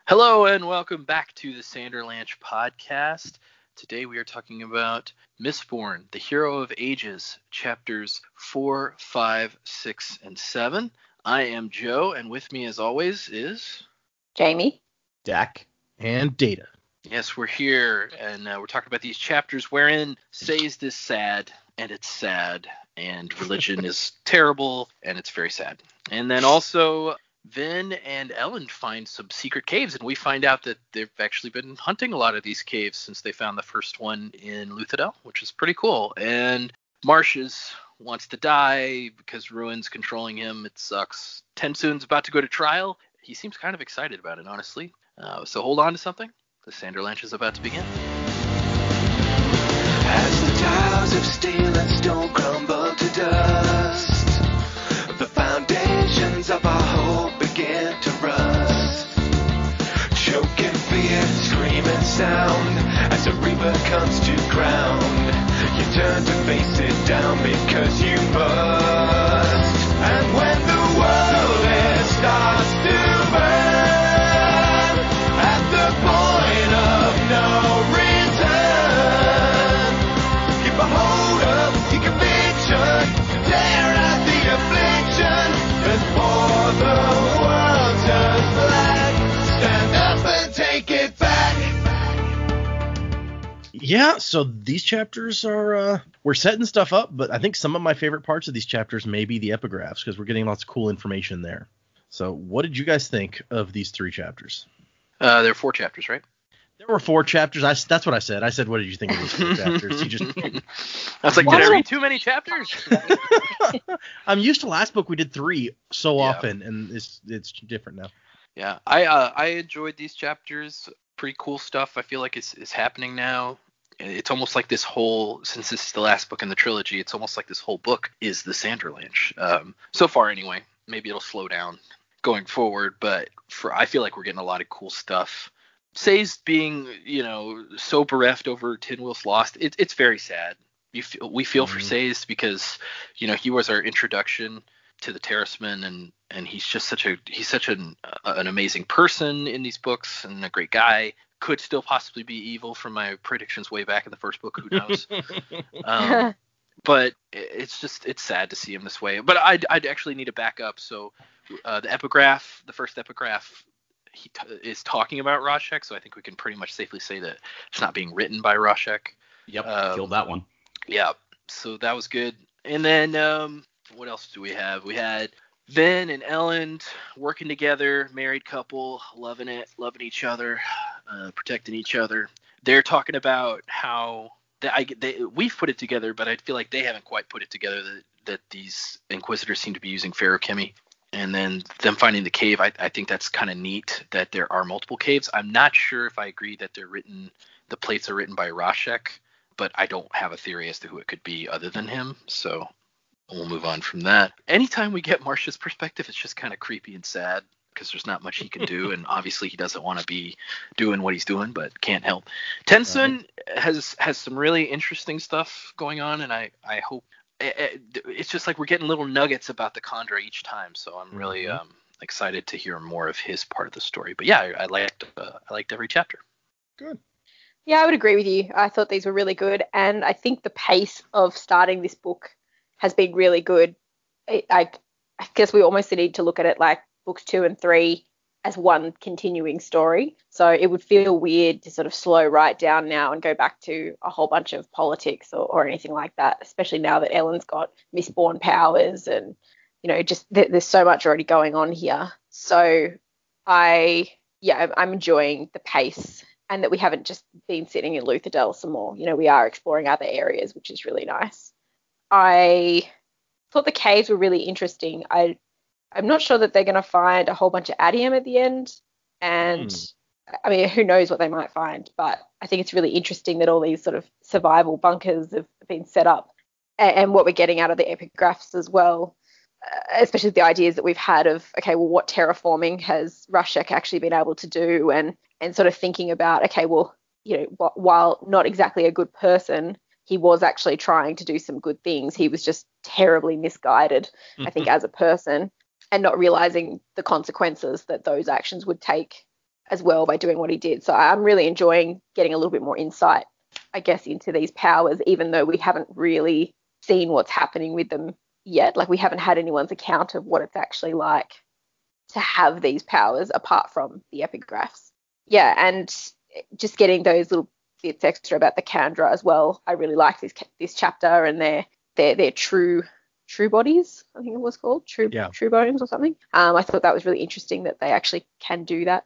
Hello and welcome back to the Sanderlanche podcast. Today we are talking about Mistborn, the Hero of Ages, chapters 4, 5, 6, and 7. I am Joe, and with me as always is... Jamie. Dak. And Data. Yes, we're here, and we're talking about these chapters wherein Sazed is sad, and it's sad, and religion is terrible, and it's very sad. And then also... Vin and Ellen find some secret caves, and we find out that they've actually been hunting a lot of these caves since they found the first one in Luthadel, which is pretty cool. And Marsh's wants to die because Ruin's controlling him. It sucks. TenSoon's about to go to trial. He seems kind of excited about it, honestly. So hold on to something. The Sanderlanche is about to begin. As the towers of steel and stone crumble to dust, the foundations of our hope begin to rust. Choking fear, screaming sound, as a reaper comes to ground. You turn to face it down because you must. And when the world starts to burn, at the point of no return, keep a hold of your conviction, tear out the affliction, before the world turns black. Stand up and take it back. Yeah, so these chapters are, we're setting stuff up, but I think some of my favorite parts of these chapters may be the epigraphs, because we're getting lots of cool information there. So what did you guys think of these three chapters? There are 4 chapters, right? There were 4 chapters. That's what I said. I said, what did you think of these 4 chapters? You just... I was like, did I read too many chapters? I'm used to last book we did 3 so often, and it's different now. Yeah, I enjoyed these chapters. Pretty cool stuff. I feel like it's happening now. It's almost like this whole, since this is the last book in the trilogy, it's almost like this whole book is the Sanderlanche. So far, anyway. Maybe it'll slow down going forward, but I feel like we're getting a lot of cool stuff. Sazed being, so bereft over Tin Wolf's Lost, it's very sad. We feel for Sazed because, he was our introduction to the Terracemen, and he's just such an amazing person in these books and a great guy. Could still possibly be evil from my predictions way back in the first book. Who knows? But it's sad to see him this way. But I'd actually need to back up. So the first epigraph, he is talking about Rashek. So I think we can pretty much safely say that it's not being written by Rashek. Yep, killed that one. Yeah, so that was good. And then what else do we have? We had Vin and Ellen working together, married couple, loving each other, protecting each other. They're talking about how we've put it together, but I feel like they haven't quite put it together that these Inquisitors seem to be using ferrochemy. And then them finding the cave, I think that's kind of neat that there are multiple caves. I'm not sure if I agree that the plates are written by Rashek, but I don't have a theory as to who it could be other than him. So we'll move on from that. Anytime we get Marsh's perspective, it's just kind of creepy and sad because there's not much he can do, and obviously he doesn't want to be doing what he's doing, but can't help. TenSoon has some really interesting stuff going on, and I hope it's just like we're getting little nuggets about the Khandra each time, so I'm really excited to hear more of his part of the story. But yeah, I liked every chapter. Good. Yeah, I would agree with you. I thought these were really good, and I think the pace of starting this book has been really good. I guess we almost need to look at it like books 2 and 3 as one continuing story. So it would feel weird to sort of slow right down now and go back to a whole bunch of politics or anything like that, especially now that Ellen's got Mistborn powers and, just there's so much already going on here. So I'm enjoying the pace and that we haven't just been sitting in Luthadel some more. We are exploring other areas, which is really nice. I thought the caves were really interesting. I'm not sure that they're going to find a whole bunch of adium at the end. And I mean, who knows what they might find, but I think it's really interesting that all these sort of survival bunkers have been set up and what we're getting out of the epigraphs as well, especially the ideas that we've had of, okay, well, what terraforming has Rashek actually been able to do and sort of thinking about, okay, well, while not exactly a good person, he was actually trying to do some good things. He was just terribly misguided, I think, as a person, and not realizing the consequences that those actions would take as well by doing what he did. So I'm really enjoying getting a little bit more insight, I guess, into these powers, even though we haven't really seen what's happening with them yet. Like, we haven't had anyone's account of what it's actually like to have these powers apart from the epigraphs. Yeah, and just getting those little bits extra about the Kandra as well. I really like this chapter and their true bodies, I think it was called, true bones or something. I thought that was really interesting that they actually can do that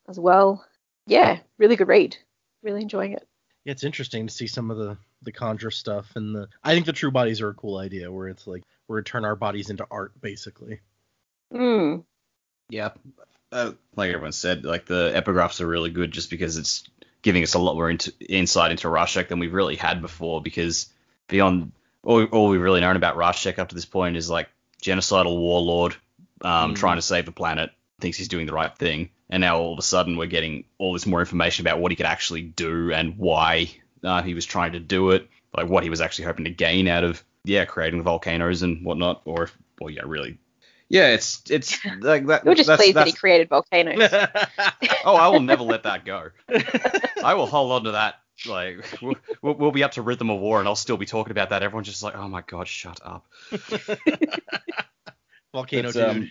as well. Yeah, really good read. Really enjoying it. Yeah, it's interesting to see some of the Kandra stuff, and I think the true bodies are a cool idea, where it's like we're gonna turn our bodies into art, basically. Yeah, like everyone said, like the epigraphs are really good just because it's giving us a lot more insight into Rashek than we've really had before, because beyond all we've really known about Rashek up to this point is like genocidal warlord trying to save the planet, thinks he's doing the right thing, and now all of a sudden we're getting all this more information about what he could actually do and why he was trying to do it, like what he was actually hoping to gain out of creating the volcanoes and whatnot, really. Yeah, it's like that. You're just pleased that he created volcanoes. Oh, I will never let that go. I will hold on to that. Like, we'll be up to Rhythm of War, and I'll still be talking about that. Everyone's just like, oh my god, shut up. Volcano dude,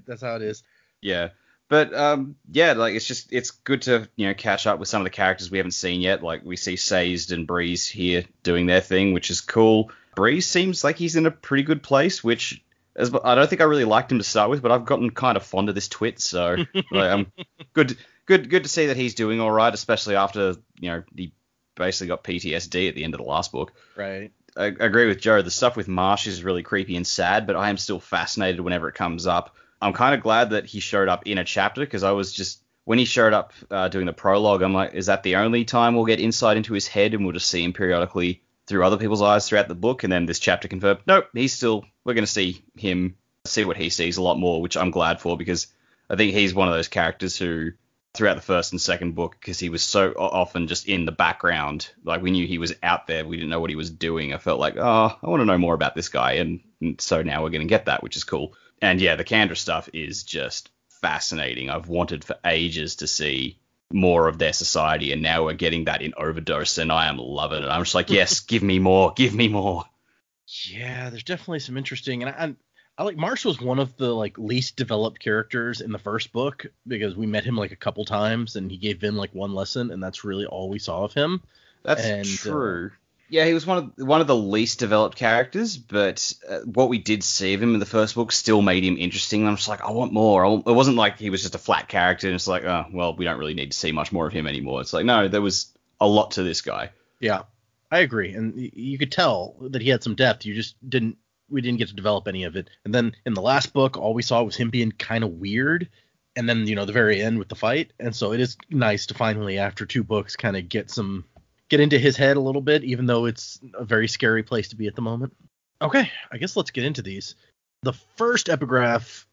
that's how it is. Yeah, but like it's good to catch up with some of the characters we haven't seen yet. Like, we see Sazed and Breeze here doing their thing, which is cool. Breeze seems like he's in a pretty good place, which I don't think I really liked him to start with, but I've gotten kind of fond of this twit, so like, I'm good to see that he's doing all right, especially after he basically got PTSD at the end of the last book. Right. I agree with Joe. The stuff with Marsh is really creepy and sad, but I am still fascinated whenever it comes up. I'm kind of glad that he showed up in a chapter, because I was just, when he showed up doing the prologue, I'm like, is that the only time we'll get insight into his head and we'll just see him periodically through other people's eyes throughout the book? And then this chapter confirmed, nope, we're going to see what he sees a lot more, which I'm glad for, because I think he's one of those characters who, throughout the first and second book, because he was so often just in the background, like we knew he was out there, we didn't know what he was doing. I felt like, I want to know more about this guy, and so now we're going to get that, which is cool. And yeah, the Kandra stuff is just fascinating. I've wanted for ages to see more of their society, and now we're getting that in overdose, and I am loving it. I'm just like, yes, give me more. Yeah, there's definitely some interesting, and I like Marsh was one of the like least developed characters in the first book, because we met him like a couple times and he gave Vin like one lesson, and that's really all we saw of him. That's true. Yeah, he was one of the least developed characters, but what we did see of him in the first book still made him interesting. I'm just like, I want more. It wasn't like he was just a flat character and it's like, oh, well, we don't really need to see much more of him anymore. It's like, no, there was a lot to this guy. Yeah, I agree. And you could tell that he had some depth. We didn't get to develop any of it. And then in the last book, all we saw was him being kind of weird. And then, the very end with the fight. And so it is nice to finally, after 2 books, kind of get into his head a little bit, even though it's a very scary place to be at the moment. Okay, I guess let's get into these. The first epigraph,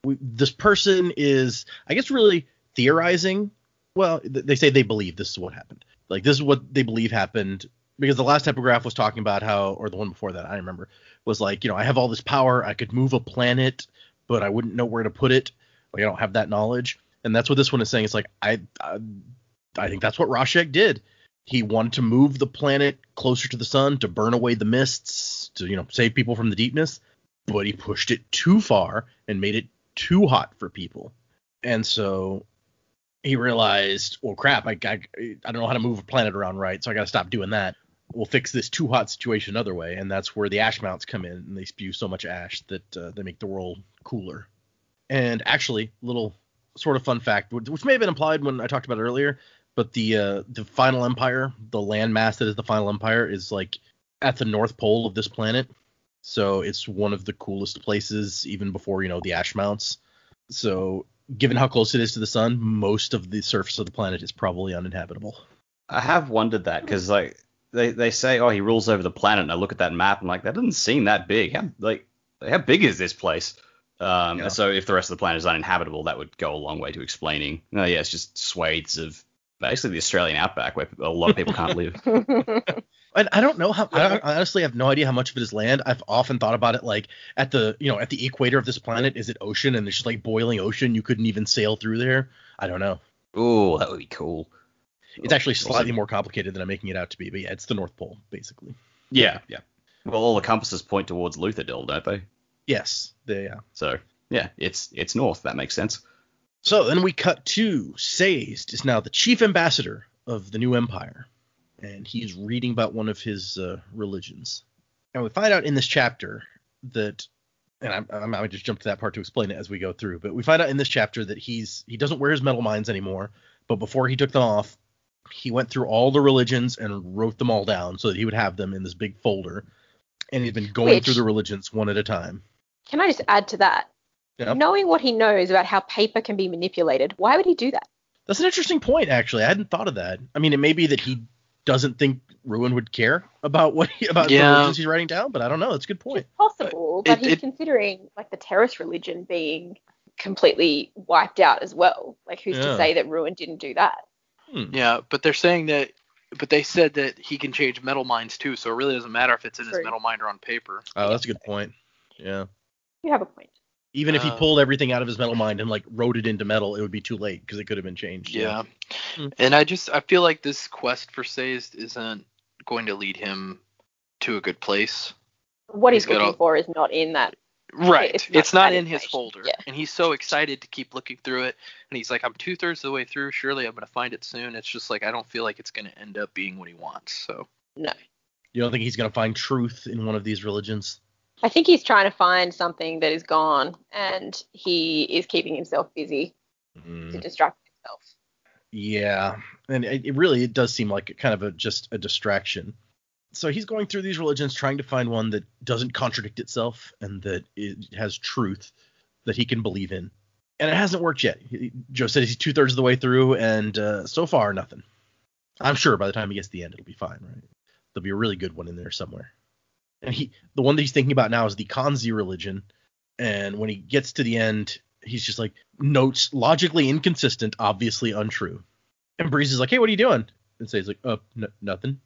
this person is, I guess, really theorizing. Well, they say they believe this is what happened. Like, this is what they believe happened, because the last epigraph was talking about how, or the one before that, I remember, was like, I have all this power, I could move a planet, but I wouldn't know where to put it. Like, I don't have that knowledge. And that's what this one is saying. It's like, I think that's what Rashek did. He wanted to move the planet closer to the sun, to burn away the mists, to, save people from the deepness, but he pushed it too far and made it too hot for people. And so he realized, well, crap, I don't know how to move a planet around right, so I got to stop doing that. We'll fix this too hot situation another way, and that's where the ash mounts come in, and they spew so much ash that they make the world cooler. And actually, little sort of fun fact, which may have been implied when I talked about it earlier, but the final empire, the landmass that is the final empire, is like at the North Pole of this planet. So it's one of the coolest places, even before, the ash mounts. So given how close it is to the sun, most of the surface of the planet is probably uninhabitable. I have wondered that, because like they say, he rules over the planet, and I look at that map and like, that doesn't seem that big. How big is this place? And so if the rest of the planet is uninhabitable, that would go a long way to explaining. It's just swathes of basically the Australian outback where a lot of people can't live. And I don't know how. I honestly have no idea how much of it is land. I've often thought about it like at the equator of this planet, is it ocean, and it's just like boiling ocean. You couldn't even sail through there. I don't know. Oh, that would be cool. It's actually slightly more complicated than I'm making it out to be, but yeah, it's the North Pole, basically. Yeah. Well, all the compasses point towards Lutherdil, don't they? Yes, So, yeah, it's north. That makes sense. So then we cut to Sazed is now the chief ambassador of the new empire, and he's reading about one of his religions. And we find out in this chapter that, and I might just jump to that part to explain it as we go through, but we find out in this chapter that he doesn't wear his metal mines anymore, but before he took them off, he went through all the religions and wrote them all down so that he would have them in this big folder, and he's been going through the religions one at a time. Can I just add to that? Yep. Knowing what he knows about how paper can be manipulated, why would he do that? That's an interesting point, actually. I hadn't thought of that. I mean, it may be that he doesn't think Ruin would care about the religions he's writing down, but I don't know. It's a good point. It's possible, but he's considering like the Terrace religion being completely wiped out as well. Like, who's to say that Ruin didn't do that? Yeah, but they're saying that. But they said that he can change metal mines too, so it really doesn't matter if it's in his metal mine or on paper. Oh, that's a good point. Yeah. You have a point. Even if he pulled everything out of his metal mine and like wrote it into metal, it would be too late because it could have been changed. Yeah. And I feel like this quest for Sazed isn't going to lead him to a good place. What he's looking for is not in that. Right. It's not in his folder. Yeah. And he's so excited to keep looking through it. And he's like, I'm 2/3 of the way through. Surely I'm going to find it soon. It's just like, I don't feel like it's going to end up being what he wants. So. No. You don't think he's going to find truth in one of these religions? I think he's trying to find something that is gone, and he is keeping himself busy to distract himself. Yeah, and it does seem like kind of just a distraction. So he's going through these religions trying to find one that doesn't contradict itself and that it has truth that he can believe in. And it hasn't worked yet. Joe said he's 2/3 of the way through, and so far, nothing. I'm sure by the time he gets to the end, it'll be fine, right? There'll be a really good one in there somewhere. And the one that he's thinking about now is the Kanzi religion. And when he gets to the end, he's just like, notes logically inconsistent, obviously untrue. And Breeze is like, hey, what are you doing? And Say's like, nothing.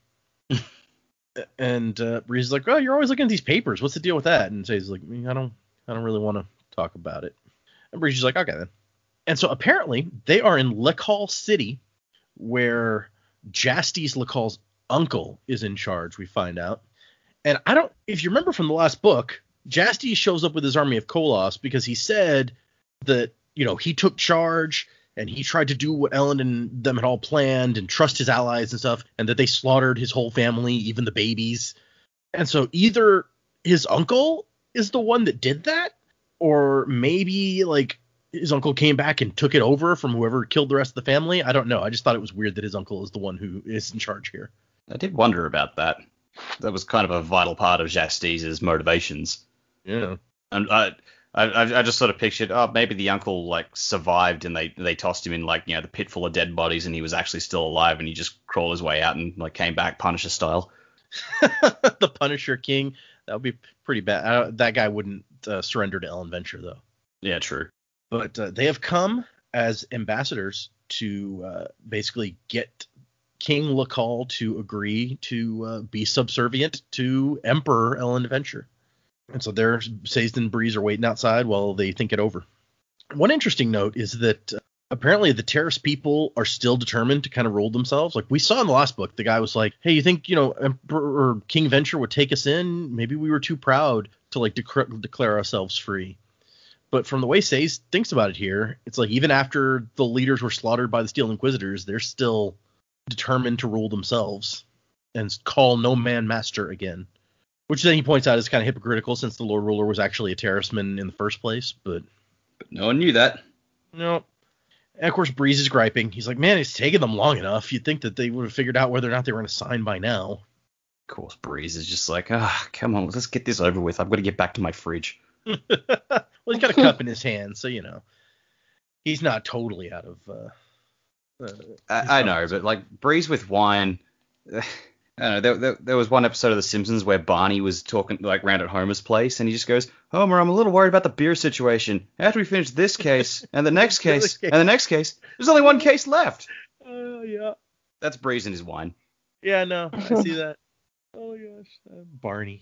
And Breeze is like, oh, you're always looking at these papers. What's the deal with that? And Say's like, I don't really want to talk about it. And Breeze is like, okay then. And so apparently they are in Lekal City, where Jastes Lekal's uncle is in charge, we find out. And if you remember from the last book, Jastes shows up with his army of Kolos because he said that, he took charge and he tried to do what Ellen and them had all planned and trust his allies and stuff, and that they slaughtered his whole family, even the babies. And so either his uncle is the one that did that, or maybe like his uncle came back and took it over from whoever killed the rest of the family. I don't know. I just thought it was weird that his uncle is the one who is in charge here. I did wonder about that. That was kind of a vital part of Jastes' motivations. Yeah. And I just sort of pictured, maybe the uncle like survived and they tossed him in like, the pit full of dead bodies and he was actually still alive and he just crawled his way out and like came back Punisher style. The Punisher King. That would be pretty bad. That guy wouldn't surrender to Ellen Venture though. Yeah, true. But they have come as ambassadors to basically get King Lekal to agree to be subservient to Emperor Ellen Venture. And so they're Sazed and Breeze are waiting outside while they think it over. One interesting note is that apparently the Terrace people are still determined to kind of rule themselves. Like we saw in the last book, the guy was like, hey, you think, Emperor or King Venture would take us in? Maybe we were too proud to like declare ourselves free. But from the way Sazed thinks about it here, it's like even after the leaders were slaughtered by the Steel Inquisitors, they're still determined to rule themselves and call no man master again. Which then he points out is kind of hypocritical since the Lord Ruler was actually a Terraceman in the first place, but no one knew that. No. And of course, Breeze is griping. He's like, man, it's taken them long enough. You'd think that they would have figured out whether or not they were going to sign by now. Of course, Breeze is just like, come on, let's get this over with. I've got to get back to my fridge. Well, he's got a cup in his hand, so, he's not totally out of... I know, but like Breeze with wine... I don't know, there was one episode of The Simpsons where Barney was talking like round at Homer's place, and he just goes, Homer, I'm a little worried about the beer situation. After we finish this case, and the next case, and the next case, there's only one case left. Yeah. That's Breeze and his wine. Yeah, no, I see that. Oh, gosh. Barney.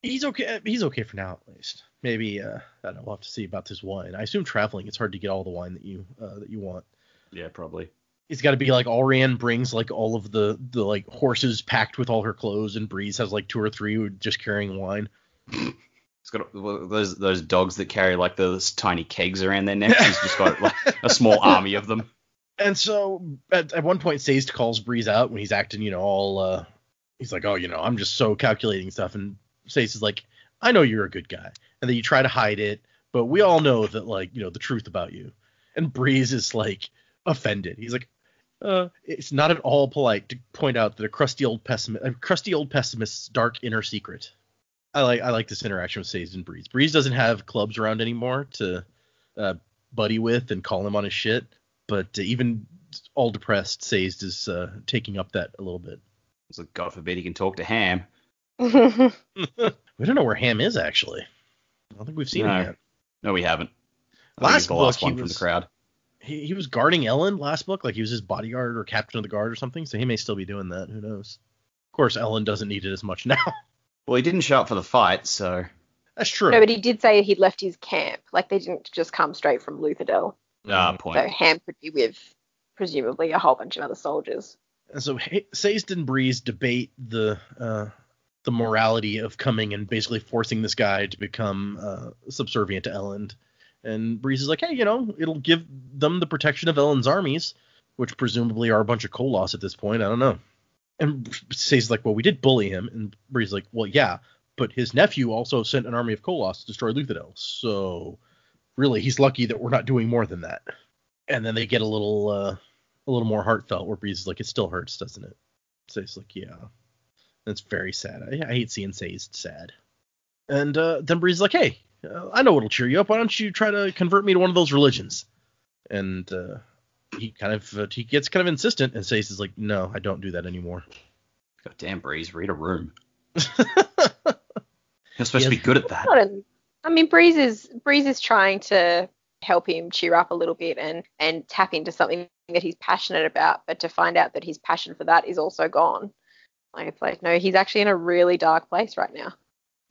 He's okay. He's okay for now, at least. Maybe, I don't know, we'll have to see about this wine. I assume traveling, it's hard to get all the wine that you want. Yeah, probably. It's got to be like Allrian brings like all of the like horses packed with all her clothes, and Breeze has like 2 or 3 just carrying wine. He's got those dogs that carry like those tiny kegs around their necks. He's just got like a small army of them. And so at one point, Sazed calls Breeze out when he's acting, all he's like, oh, I'm just so calculating stuff. And Sazed is like, I know you're a good guy, and then you try to hide it, but we all know that like the truth about you. And Breeze is like offended. He's like, it's not at all polite to point out that a crusty old pessimist's dark inner secret. I like this interaction with Sazed and Breeze. Breeze doesn't have clubs around anymore to buddy with and call him on his shit, but even all depressed, Sazed is taking up that a little bit. It's like, God forbid he can talk to Ham. We don't know where Ham is, actually. I don't think we've seen him yet. No, we haven't. Last the book, last one from the crowd. He was guarding Ellen last book, like he was his bodyguard or captain of the guard or something, so he may still be doing that. Who knows? Of course, Ellen doesn't need it as much now. Well, he didn't show up for the fight, so... That's true. No, but he did say he'd left his camp. Like, they didn't just come straight from Luthadel. Point. So Ham could be with, presumably, a whole bunch of other soldiers. And so Sazed and Breeze debate the morality of coming and basically forcing this guy to become subservient to Ellen. And Breeze is like, hey, it'll give them the protection of Ellen's armies, which presumably are a bunch of Koloss at this point. I don't know. And Sazed is like, well, we did bully him. And Breeze is like, well, yeah, but his nephew also sent an army of Koloss to destroy Luthadel. So really, he's lucky that we're not doing more than that. And then they get a little more heartfelt where Breeze is like, it still hurts, doesn't it? Sazed's like, yeah. That's very sad. I hate seeing Sazed sad. And then Breeze is like, hey, I know what'll cheer you up. Why don't you try to convert me to one of those religions? And he gets kind of insistent, and Sazed is like, no, I don't do that anymore. God damn, Breeze, read a room. You're supposed to be good at that. Breeze is trying to help him cheer up a little bit and tap into something that he's passionate about, but to find out that his passion for that is also gone. Like, it's like, no, he's actually in a really dark place right now.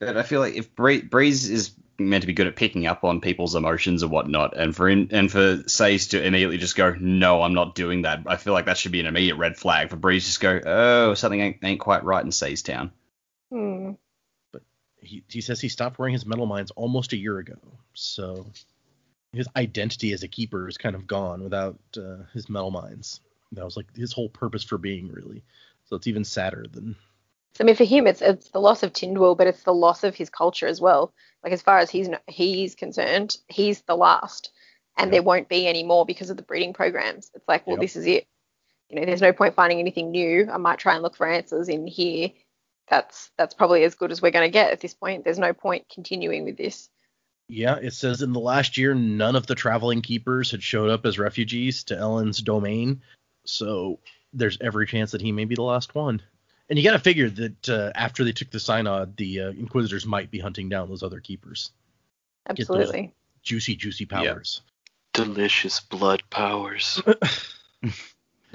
But I feel like if Breeze is meant to be good at picking up on people's emotions and whatnot, and for Sazed to immediately just go, no, I'm not doing that, I feel like that should be an immediate red flag. For Breeze just go, oh, something ain't quite right in Sazed Town. But he says he stopped wearing his metal mines almost a year ago, so his identity as a keeper is kind of gone without his metal mines. That was like his whole purpose for being, really. So it's even sadder than... I mean, for him, it's the loss of Tindwyl, but it's the loss of his culture as well. Like, as far as he's concerned, he's the last, and there won't be any more because of the breeding programs. It's like, well, this is it. There's no point finding anything new. I might try and look for answers in here. That's probably as good as we're going to get at this point. There's no point continuing with this. Yeah, it says in the last year, none of the traveling keepers had showed up as refugees to Ellen's domain, so there's every chance that he may be the last one. And you got to figure that after they took the synod, the Inquisitors might be hunting down those other keepers. Absolutely. Juicy powers. Yep. Delicious blood powers.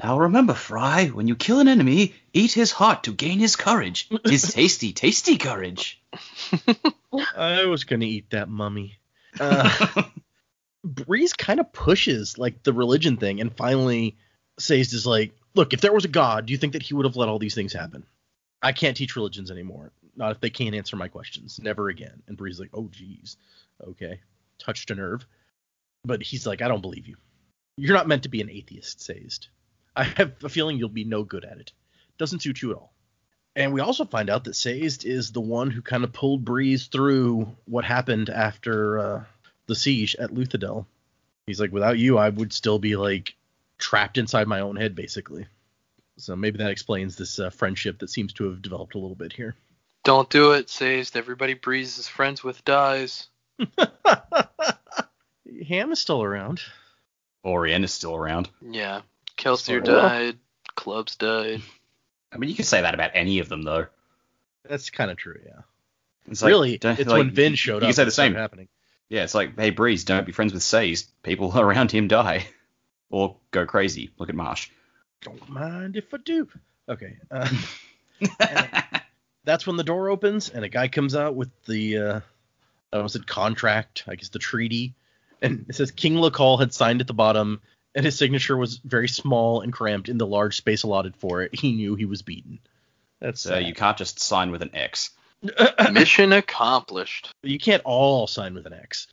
Now remember, Fry, when you kill an enemy, eat his heart to gain his courage. His tasty, tasty courage. I was going to eat that mummy. Breeze kind of pushes like the religion thing, and finally Sazed is like, look, if there was a god, do you think that he would have let all these things happen? I can't teach religions anymore. Not if they can't answer my questions. Never again. And Breeze's like, oh, geez. Okay. Touched a nerve. But he's like, I don't believe you. You're not meant to be an atheist, Sazed. I have a feeling you'll be no good at it. Doesn't suit you at all. And we also find out that Sazed is the one who kind of pulled Breeze through what happened after the siege at Luthadel. He's like, without you, I would still be like trapped inside my own head, basically. So maybe that explains this friendship that seems to have developed a little bit here. Don't do it, Sazed. Everybody Breeze is friends with dies. Ham is still around. Orion is still around. Yeah. Kelsier died. Clubs died. I mean, you can say that about any of them, though. That's kind of true, yeah. It's like, really, it's like, when Vin showed up. You can say the same. Happening. Yeah, it's like, hey, Breeze, don't be friends with Sazed. People around him die. Or go crazy. Look at Marsh. Don't mind if I do. Okay. That's when the door opens, and a guy comes out with the, I almost said contract, I guess the treaty. And it says King Lacal had signed at the bottom, and his signature was very small and cramped in the large space allotted for it, he knew he was beaten. That's So you can't just sign with an X. Mission accomplished. You can't all sign with an X.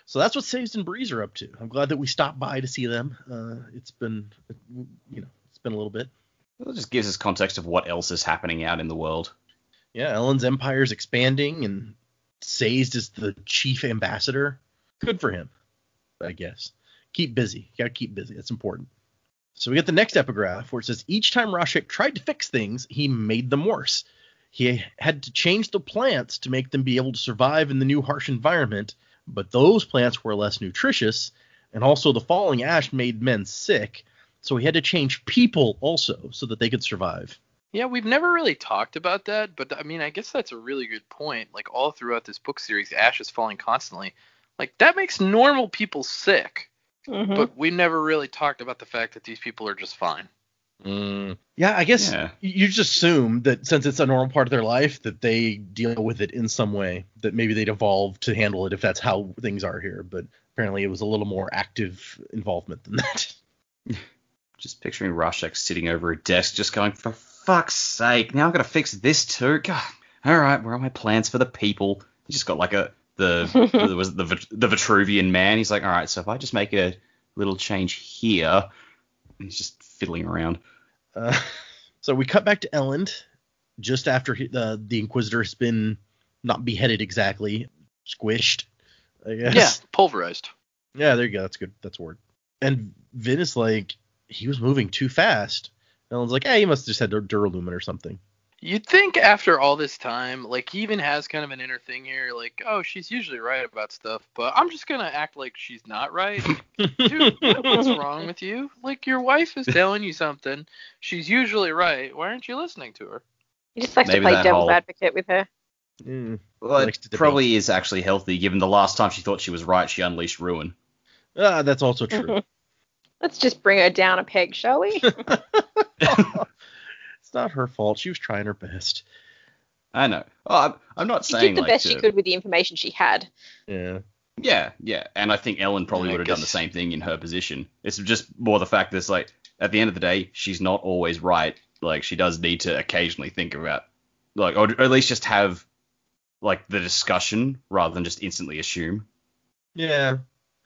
So that's what Sazed and Breeze are up to. I'm glad that we stopped by to see them. It's been a little bit. It just gives us context of what else is happening out in the world. Yeah, Ellen's empire is expanding, and Sazed is the chief ambassador. Good for him, I guess. Keep busy. You gotta keep busy. That's important. So we get the next epigraph where it says, each time Rashek tried to fix things, he made them worse. He had to change the plants to make them be able to survive in the new harsh environment, but those plants were less nutritious, and also the falling ash made men sick, so he had to change people also so that they could survive. Yeah, we've never really talked about that, but I mean, I guess that's a really good point. Like, all throughout this book series, ash is falling constantly. Like, that makes normal people sick, but we never really talked about the fact that these people are just fine. Yeah, I guess you just assume that since it's a normal part of their life that they deal with it in some way, that maybe they'd evolve to handle it if that's how things are here. But apparently it was a little more active involvement than that. Just picturing Rashek sitting over a desk just going, for fuck's sake, now I've got to fix this too. God, all right, where are my plans for the people? He just got like the Vitruvian man. He's like, all right, so if I just make a little change here, he's just fiddling around. So we cut back to Elend just after the Inquisitor has been not beheaded exactly, squished, I guess. Yeah, pulverized. Yeah, there you go. That's good. That's a word. And Vin is like, he was moving too fast. Elend's like, he must have just had Duralumin or something. You'd think after all this time, like, he even has kind of an inner thing here, like, oh, she's usually right about stuff, but I'm just gonna act like she's not right. Dude, what's wrong with you? Like, your wife is telling you something. She's usually right. Why aren't you listening to her? He just likes to play devil's advocate with her. Well, it probably is actually healthy, given the last time she thought she was right, she unleashed ruin. That's also true. Let's just bring her down a peg, shall we? It's not her fault. She was trying her best. I know. Oh, I'm not saying she did the like best she could with the information she had. Yeah. Yeah. And I think Ellen probably would have done the same thing in her position. It's just more the fact that it's like, at the end of the day, she's not always right. Like, she does need to occasionally think about, like, or at least just have, like, the discussion rather than just instantly assume. Yeah.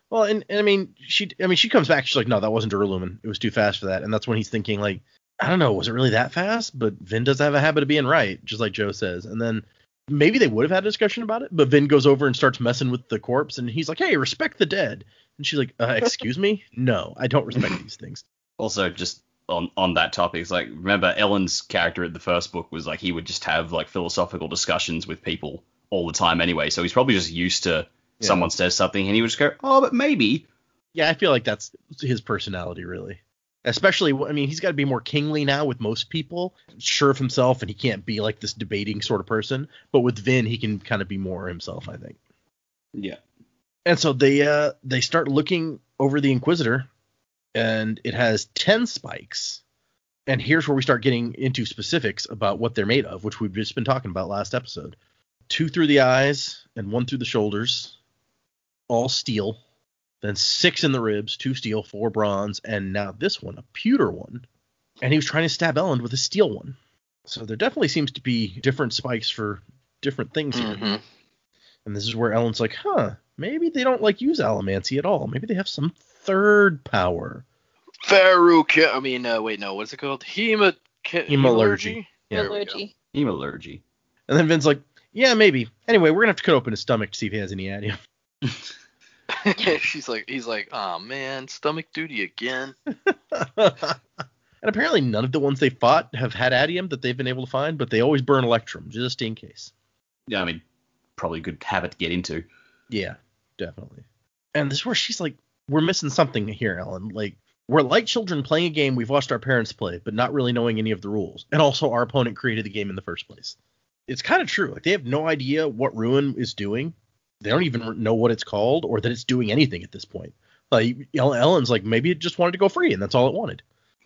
Well, and I mean, she comes back. She's like, no, that wasn't Duralumin. It was too fast for that. And that's when he's thinking, like, I don't know, was it really that fast? But Vin does have a habit of being right, just like Joe says. And then maybe they would have had a discussion about it, but Vin goes over and starts messing with the corpse, and he's like, hey, respect the dead. And she's like, excuse me? No, I don't respect these things. Also, just on that topic, it's like, remember Ellen's character in the first book was like, he would just have like philosophical discussions with people all the time anyway. So he's probably just used to someone says something and he would just go, oh, but maybe. Yeah, I feel like that's his personality, really. Especially, I mean, he's got to be more kingly now with most people, sure of himself, and he can't be like this debating sort of person. But with Vin, he can kind of be more himself, I think. Yeah. And so they start looking over the Inquisitor, and it has 10 spikes. And here's where we start getting into specifics about what they're made of, which we've just been talking about last episode. 2 through the eyes and 1 through the shoulders, all steel. Then 6 in the ribs, 2 steel, 4 bronze, and now this one, a pewter one. And he was trying to stab Ellen with a steel one. So there definitely seems to be different spikes for different things here. Mm-hmm. And this is where Ellen's like, maybe they don't like use allomancy at all. Maybe they have some third power. What's it called? Hemalurgy? Hemalurgy. And then Vin's like, yeah, maybe. Anyway, we're going to have to cut open his stomach to see if he has any adium. He's like, oh man, stomach duty again. And apparently none of the ones they fought have had adium that they've been able to find, but they always burn electrum, just in case. Yeah, I mean, probably a good habit to get into. Yeah, definitely. And this is where she's like, we're missing something here, Ellen. Like, we're like children playing a game we've watched our parents play, but not really knowing any of the rules. And also our opponent created the game in the first place. It's kind of true. Like, they have no idea what Ruin is doing. They don't even know what it's called or that it's doing anything at this point. Like, Ellen's like, maybe it just wanted to go free, and that's all it wanted.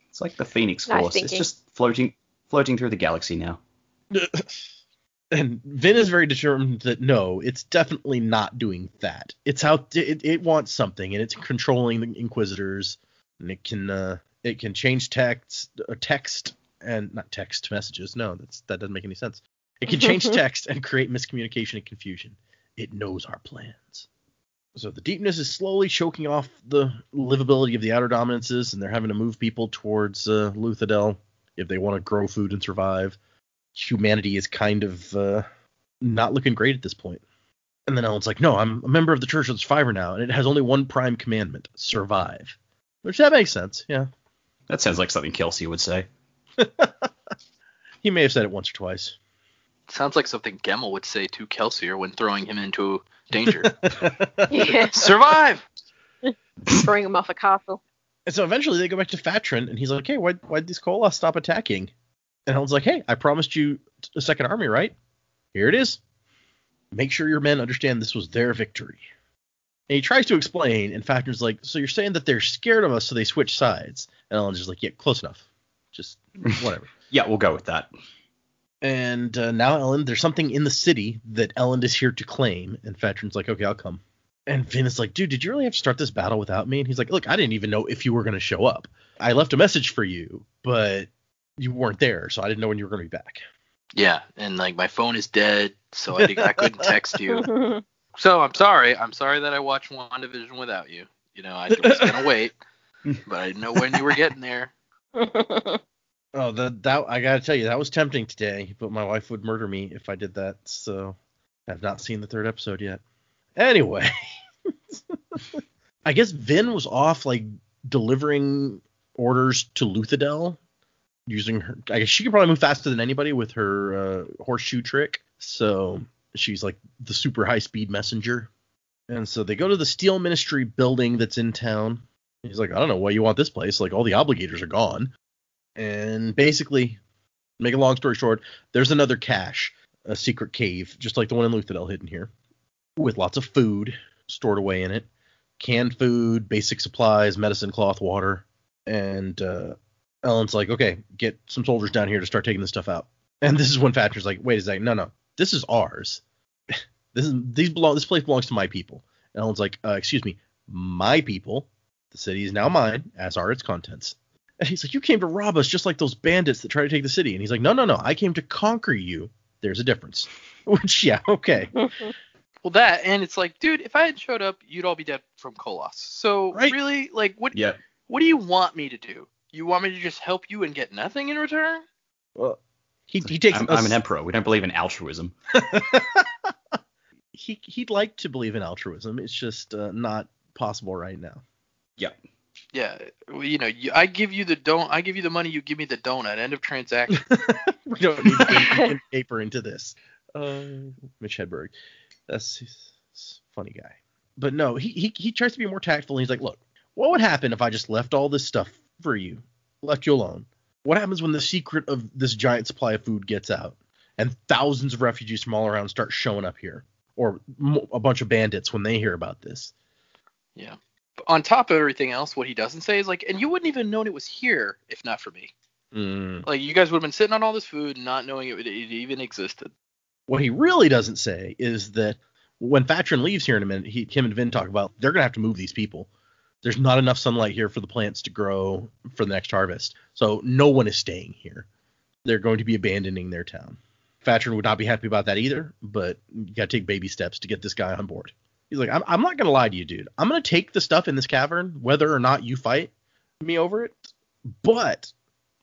It's like the Phoenix Force. It's just floating through the galaxy now. And Vin is very determined that no, it's definitely not doing that. It's out. It wants something, and it's controlling the Inquisitors, and it can change text and not text messages. No, that doesn't make any sense. It can change text and create miscommunication and confusion. It knows our plans. So the deepness is slowly choking off the livability of the outer dominances, and they're having to move people towards Luthadel if they want to grow food and survive. Humanity is kind of not looking great at this point. And then Ellen's like, no, I'm a member of the Church of the Survivor now, and it has only one prime commandment, survive. Which, that makes sense, yeah. That sounds like something Kelsey would say. He may have said it once or twice. Sounds like something Gemmel would say to Kelsier when throwing him into danger. Yeah. Survive! Throwing him off a castle. And so eventually they go back to Fatrin, and he's like, hey, why'd these Koloths stop attacking? And Ellen's like, hey, I promised you a second army, right? Here it is. Make sure your men understand this was their victory. And he tries to explain, and Fatrin's like, so you're saying that they're scared of us, so they switch sides. And Ellen's just like, yeah, close enough. Just whatever. Yeah, we'll go with that. And now Ellen, there's something in the city that Ellen is here to claim. And Fatrin's like, okay, I'll come. And Vin is like, dude, did you really have to start this battle without me? And he's like, look, I didn't even know if you were going to show up. I left a message for you, but you weren't there, so I didn't know when you were going to be back. Yeah, and like my phone is dead, so I couldn't text you. So I'm sorry. I'm sorry that I watched WandaVision without you. You know, I was going to wait, but I didn't know when you were getting there. Oh, that I gotta tell you, that was tempting today, but my wife would murder me if I did that, so I've not seen the third episode yet. Anyway, I guess Vin was off, like, delivering orders to Luthadel, using her, I guess she could probably move faster than anybody with her horseshoe trick, so she's like the super high-speed messenger. And so they go to the Steel Ministry building that's in town. He's like, I don't know why you want this place, like all the obligators are gone. And basically, make a long story short, there's another cache, a secret cave, just like the one in Luthadel hidden here, with lots of food stored away in it. Canned food, basic supplies, medicine, cloth, water. And Ellen's like, okay, get some soldiers down here to start taking this stuff out. And this is when Thatcher's like, wait a second, no, this is ours. This place belongs to my people. And Ellen's like, excuse me, my people. The city is now mine, as are its contents. And he's like, you came to rob us just like those bandits that try to take the city. And he's like, no, I came to conquer you. There's a difference. Which, yeah, okay. Well, that, and it's like, dude, if I had showed up, you'd all be dead from Koloths. So, right? Really, like, what do you want me to do? You want me to just help you and get nothing in return? Well, he takes... I'm an emperor. We don't believe in altruism. He'd like to believe in altruism. It's just not possible right now. Yep. Yeah, well, you know, I give you the money, you give me the donut. End of transaction. We don't need to paper into this. Mitch Hedberg. He's a funny guy. But no, he tries to be more tactful. And he's like, look, what would happen if I just left all this stuff for you, left you alone? What happens when the secret of this giant supply of food gets out and thousands of refugees from all around start showing up here? Or a bunch of bandits when they hear about this. Yeah. On top of everything else, what he doesn't say is like, and you wouldn't even known it was here if not for me. Like, you guys would have been sitting on all this food not knowing it even existed. What he really doesn't say is that when Fatrin leaves here in a minute, him and Vin talk about they're going to have to move these people. There's not enough sunlight here for the plants to grow for the next harvest. So no one is staying here. They're going to be abandoning their town. Fatrin would not be happy about that either, but you got to take baby steps to get this guy on board. He's like, I'm not going to lie to you, dude. I'm going to take the stuff in this cavern, whether or not you fight me over it. But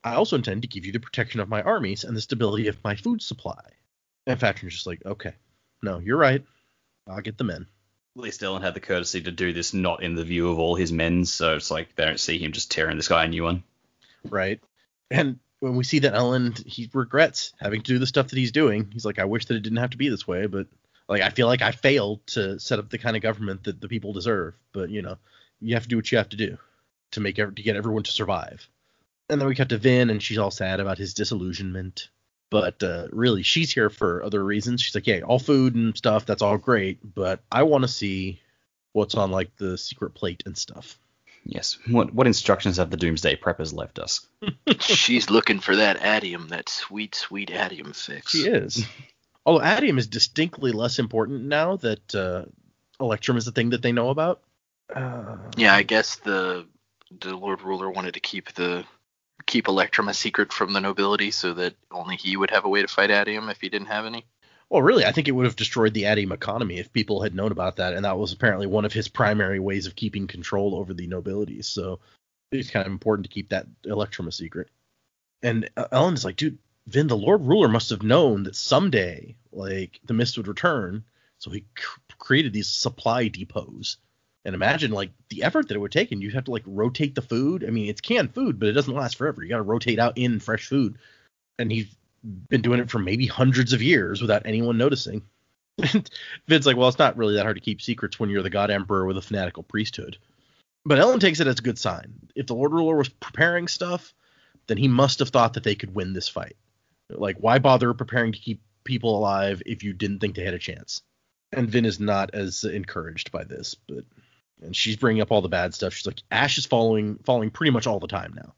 I also intend to give you the protection of my armies and the stability of my food supply. And Fatrin's just like, okay, no, you're right. I'll get the men. At least Ellen had the courtesy to do this not in the view of all his men, so it's like they don't see him just tearing this guy a new one. Right. And when we see that Ellen, he regrets having to do the stuff that he's doing. He's like, I wish that it didn't have to be this way, but like, I feel like I failed to set up the kind of government that the people deserve. But, you know, you have to do what you have to do to get everyone to survive. And then we cut to Vin, and she's all sad about his disillusionment. But really, she's here for other reasons. She's like, yeah, all food and stuff, that's all great. But I want to see what's on, like, the secret plate and stuff. Yes. What instructions have the Doomsday Preppers left us? She's looking for that adium, that sweet, sweet adium fix. She is. Although adium is distinctly less important now that electrum is the thing that they know about. Yeah, I guess the Lord Ruler wanted to keep electrum a secret from the nobility so that only he would have a way to fight adium if he didn't have any. Well, really, I think it would have destroyed the adium economy if people had known about that, and that was apparently one of his primary ways of keeping control over the nobility. So it's kind of important to keep that electrum a secret. And Ellen is like, dude, Vin, the Lord Ruler must have known that someday, like, the mist would return, so he created these supply depots. And imagine, like, the effort that it would take, and you'd have to, like, rotate the food. I mean, it's canned food, but it doesn't last forever. You got to rotate out in fresh food. And he's been doing it for maybe hundreds of years without anyone noticing. Vin's like, well, it's not really that hard to keep secrets when you're the God Emperor with a fanatical priesthood. But Ellen takes it as a good sign. If the Lord Ruler was preparing stuff, then he must have thought that they could win this fight. Like, why bother preparing to keep people alive if you didn't think they had a chance? And Vin is not as encouraged by this, and she's bringing up all the bad stuff. She's like, ash is falling pretty much all the time now.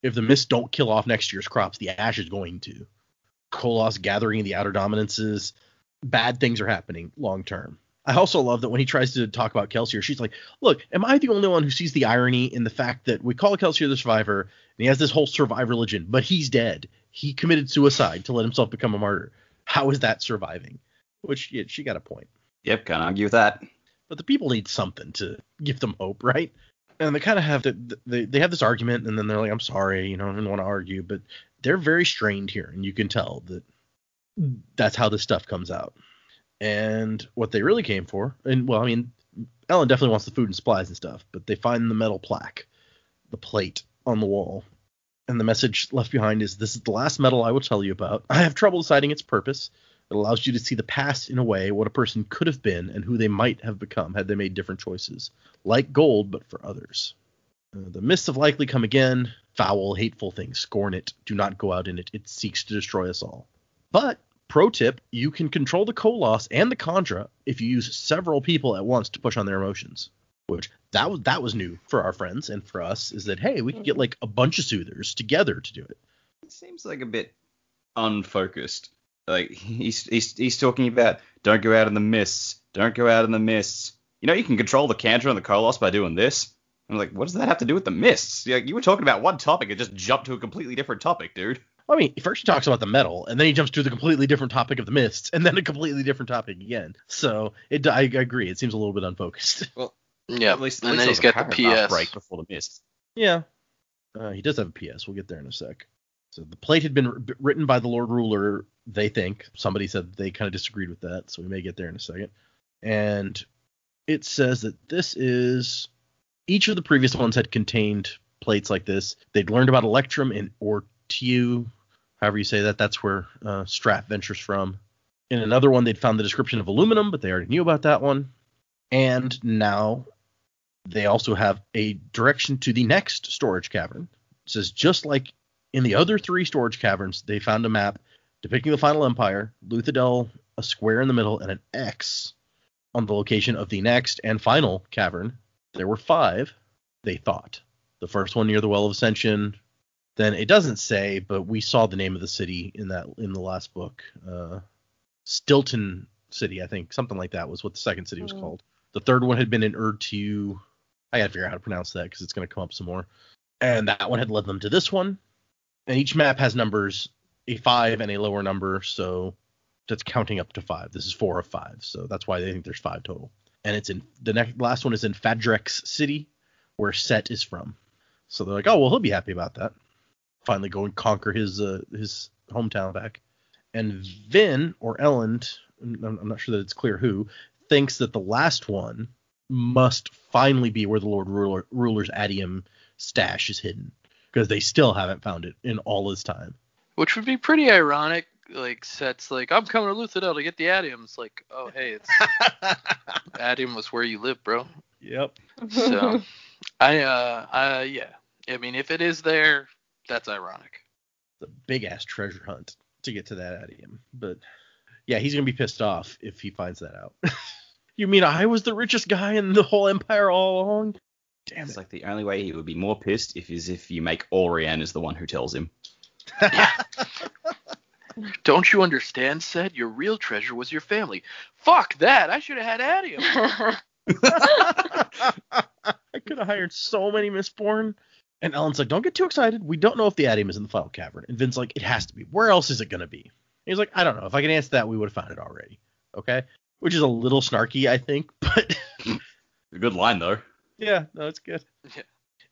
If the mist don't kill off next year's crops, the ash is going to. Koloss gathering in the outer dominances, bad things are happening long term. I also love that when he tries to talk about Kelsier, she's like, look, am I the only one who sees the irony in the fact that we call Kelsier the survivor, and he has this whole survive religion, but he's dead. He committed suicide to let himself become a martyr. How is that surviving? Which, yeah, she got a point. Yep, can't argue with that. But the people need something to give them hope, right? And they kind of have they have this argument, and then they're like, I'm sorry, I don't want to argue, but they're very strained here, and you can tell that that's how this stuff comes out. And what they really came for, and well, I mean, Ellen definitely wants the food and supplies and stuff, but they find the metal plaque, the plate on the wall. And the message left behind is, this is the last metal I will tell you about. I have trouble deciding its purpose. It allows you to see the past in a way, what a person could have been and who they might have become had they made different choices. Like gold, but for others. The mists have likely come again. Foul, hateful things. Scorn it. Do not go out in it. It seeks to destroy us all. But, pro tip, you can control the Koloss and the Kandra if you use several people at once to push on their emotions. Which, that was new for our friends and for us, is that, hey, we could get like a bunch of soothers together to do it. It seems like a bit unfocused. Like, he's talking about, don't go out in the mists. Don't go out in the mists. You can control the Kandra and the Koloss by doing this. I'm like, what does that have to do with the mists? You were talking about one topic and just jumped to a completely different topic, dude. I mean, first he talks about the metal, and then he jumps to the completely different topic of the mists, and then a completely different topic again. So, I agree. It seems a little bit unfocused. Well, yeah, at least and then he's got the PS break before the mists. Yeah. He does have a PS. We'll get there in a sec. So the plate had been written by the Lord Ruler, they think. Somebody said they kind of disagreed with that, so we may get there in a second. And it says that this is... Each of the previous ones had contained plates like this. They'd learned about electrum in Ortiu, however you say that. That's where Strat ventures from. In another one, they'd found the description of aluminum, but they already knew about that one. And now they also have a direction to the next storage cavern. It says, just like in the other 3 storage caverns, they found a map depicting the final empire, Luthadel, a square in the middle, and an X on the location of the next and final cavern. There were 5, they thought. The first one near the Well of Ascension. Then it doesn't say, but we saw the name of the city in the last book. Stilton City, I think. Something like that was what the second city was called. The third one had been in Urtu. I got to figure out how to pronounce that because it's going to come up some more. And that one had led them to this one. And each map has numbers, a 5 and a lower number, so that's counting up to 5. This is 4 of 5, so that's why they think there's 5 total. And it's in last one is in Fadrex City, where Set is from. So they're like, oh well, he'll be happy about that. Finally go and conquer his hometown back. And Vin or Elend, I'm not sure that it's clear who, thinks that the last one must finally be where the Lord Ruler's adium stash is hidden, because they still haven't found it in all this time. Which would be pretty ironic. Like, Set's like, I'm coming to Luthadel to get the adium. It's like, oh, hey, it's adium was where you live, bro. Yep. So, yeah. I mean, if it is there, that's ironic. It's a big-ass treasure hunt to get to that adium. But, yeah, he's going to be pissed off if he finds that out. You mean I was the richest guy in the whole empire all along? Damn It's it. like the only way he would be more pissed is if you make Orianne is the one who tells him. Don't you understand, said? Your real treasure was your family. Fuck that! I should have had Adium. I could have hired so many Mistborn. And Ellen's like, don't get too excited. We don't know if the Adium is in the final cavern. And Vin's like, it has to be. Where else is it going to be? And he's like, I don't know. If I could answer that, we would have found it already. Okay? Which is a little snarky, I think, but... A good line, though. Yeah, no, it's good. Yeah.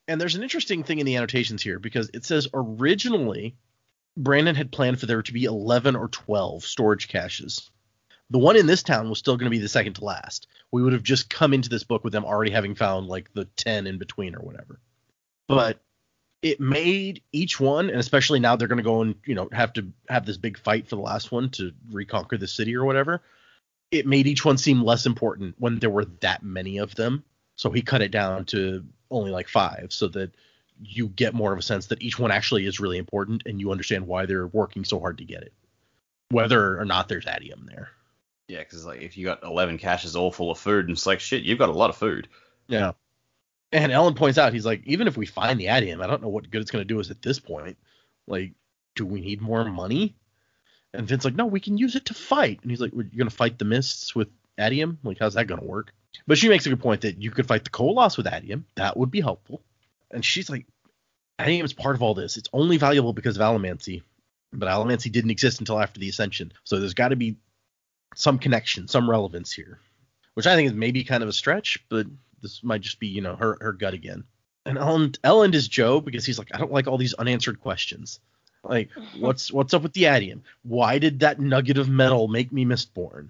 And there's an interesting thing in the annotations here, because it says originally Brandon had planned for there to be 11 or 12 storage caches. The one in this town was still going to be the second to last. We would have just come into this book with them already having found like the 10 in between or whatever. But it made each one, and especially now they're going to go and, have to have this big fight for the last one to reconquer the city or whatever. It made each one seem less important when there were that many of them. So he cut it down to only like 5 so that you get more of a sense that each one actually is really important and you understand why they're working so hard to get it, whether or not there's Adium there. Yeah, because like if you got 11 caches all full of food, and it's like, shit, you've got a lot of food. Yeah. And Ellen points out, he's like, even if we find the Adium, I don't know what good it's going to do us at this point. Like, do we need more money? And Vin's like, no, we can use it to fight. And he's like, you're going to fight the Mists with Adium? Like, how's that going to work? But she makes a good point that you could fight the Koloss with Adium. That would be helpful. And she's like, Adium is part of all this. It's only valuable because of Allomancy. But Allomancy didn't exist until after the Ascension. So there's got to be some connection, some relevance here. Which I think is maybe kind of a stretch, but this might just be, her gut again. And Ellen is Joe because he's like, I don't like all these unanswered questions. Like, what's up with the Adium? Why did that nugget of metal make me Mistborn?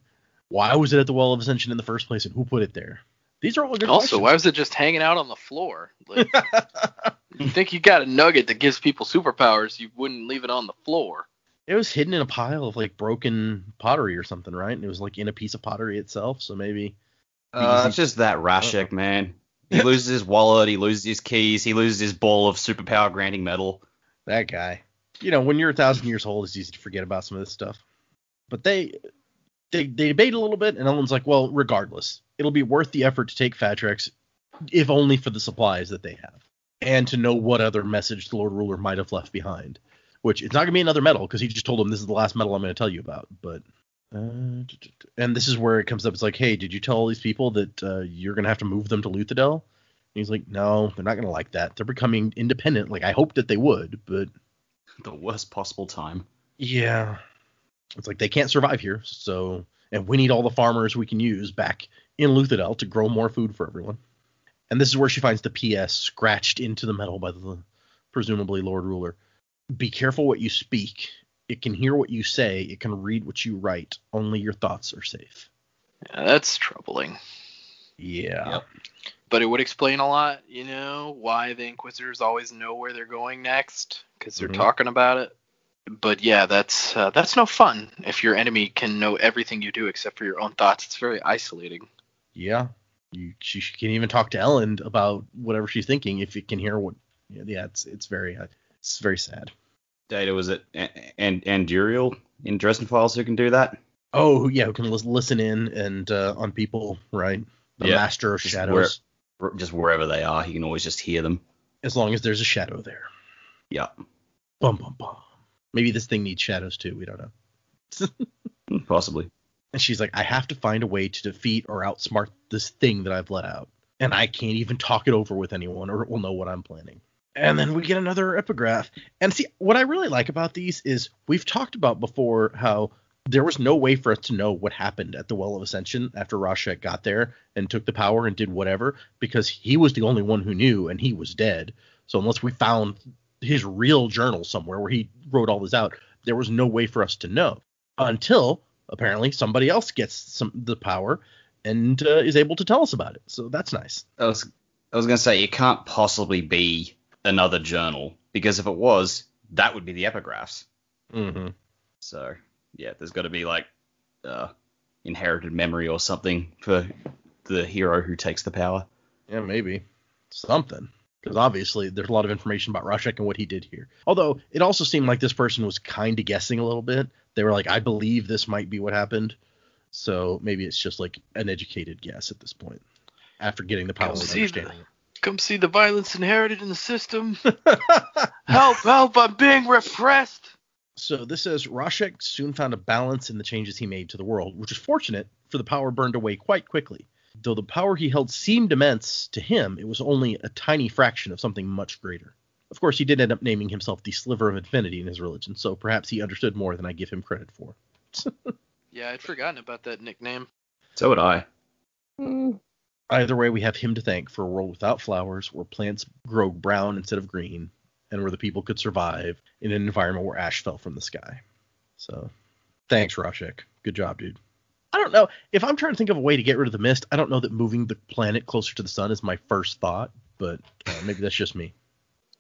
Why was it at the Well of Ascension in the first place, and who put it there? These are all good questions. Also, why was it just hanging out on the floor? Like, you think you got a nugget that gives people superpowers, you wouldn't leave it on the floor. It was hidden in a pile of, like, broken pottery or something, right? And it was, like, in a piece of pottery itself, so maybe... It's just that Rashek, man. He loses his wallet, he loses his keys, he loses his ball of superpower granting metal. That guy. When you're 1,000 years old, it's easy to forget about some of this stuff. But they debate a little bit, and Ellen's like, well, regardless, it'll be worth the effort to take Fatrex, if only for the supplies that they have, and to know what other message the Lord Ruler might have left behind. Which, it's not going to be another medal, because he just told them this is the last medal I'm going to tell you about. But, and this is where it comes up. It's like, hey, did you tell all these people that you're going to have to move them to Luthadel? And he's like, no, they're not going to like that. They're becoming independent. Like, I hoped that they would, but... The worst possible time. Yeah. It's like they can't survive here, so... And we need all the farmers we can use back in Luthadel to grow more food for everyone. And this is where she finds the PS scratched into the metal by the presumably Lord Ruler. Be careful what you speak. It can hear what you say. It can read what you write. Only your thoughts are safe. Yeah, that's troubling. Yeah. Yep. But it would explain a lot, why the Inquisitors always know where they're going next, because they're talking about it. But yeah, that's no fun if your enemy can know everything you do except for your own thoughts. It's very isolating. Yeah. She can even talk to Ellen about whatever she's thinking if it can hear what. Yeah, it's very sad. Data, was it and Uriel in Dresden Files who can do that? Oh yeah, who can listen in and on people, right? The Master of Shadows. Just wherever they are, he can always just hear them. As long as there's a shadow there. Yeah. Bum bum bum. Maybe this thing needs shadows too. We don't know. Possibly. And she's like, I have to find a way to defeat or outsmart this thing that I've let out. And I can't even talk it over with anyone or it will know what I'm planning. And then we get another epigraph. And see, what I really like about these is we've talked about before how there was no way for us to know what happened at the Well of Ascension after Rashek got there and took the power and did whatever, because he was the only one who knew and he was dead. So unless we found his real journal somewhere where he wrote all this out, there was no way for us to know until apparently somebody else gets the power and is able to tell us about it. So that's nice. I was going to say, it can't possibly be another journal, because if it was, that would be the epigraphs. Mm-hmm. So yeah, there's got to be like inherited memory or something for the hero who takes the power. Yeah, maybe something, because obviously there's a lot of information about Rashek and what he did here. Although it also seemed like this person was kind of guessing a little bit. They were like, I believe this might be what happened. So maybe it's just like an educated guess at this point after getting the power of understanding. Come see the violence inherited in the system. Help, I'm being repressed. So this says Rashek soon found a balance in the changes he made to the world, which is fortunate, for the power burned away quite quickly. Though the power he held seemed immense, to him it was only a tiny fraction of something much greater. Of course, he did end up naming himself the Sliver of Infinity in his religion, so perhaps he understood more than I give him credit for. Yeah, I'd forgotten about that nickname. So would I. Either way, we have him to thank for a world without flowers, where plants grow brown instead of green, and where the people could survive in an environment where ash fell from the sky. So, thanks, Rashek. Good job, dude. I don't know. If I'm trying to think of a way to get rid of the mist, I don't know that moving the planet closer to the sun is my first thought, but maybe that's just me.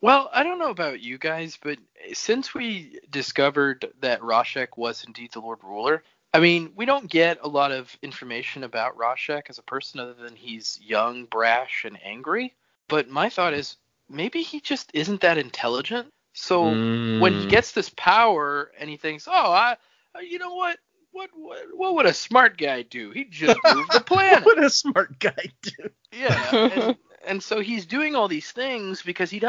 Well, I don't know about you guys, but since we discovered that Rashek was indeed the Lord Ruler, I mean, we don't get a lot of information about Rashek as a person other than he's young, brash, and angry. But my thought is maybe he just isn't that intelligent. So when he gets this power and he thinks, you know what? What would a smart guy do? He'd just move the planet. What would a smart guy do? Yeah. And so he's doing all these things because he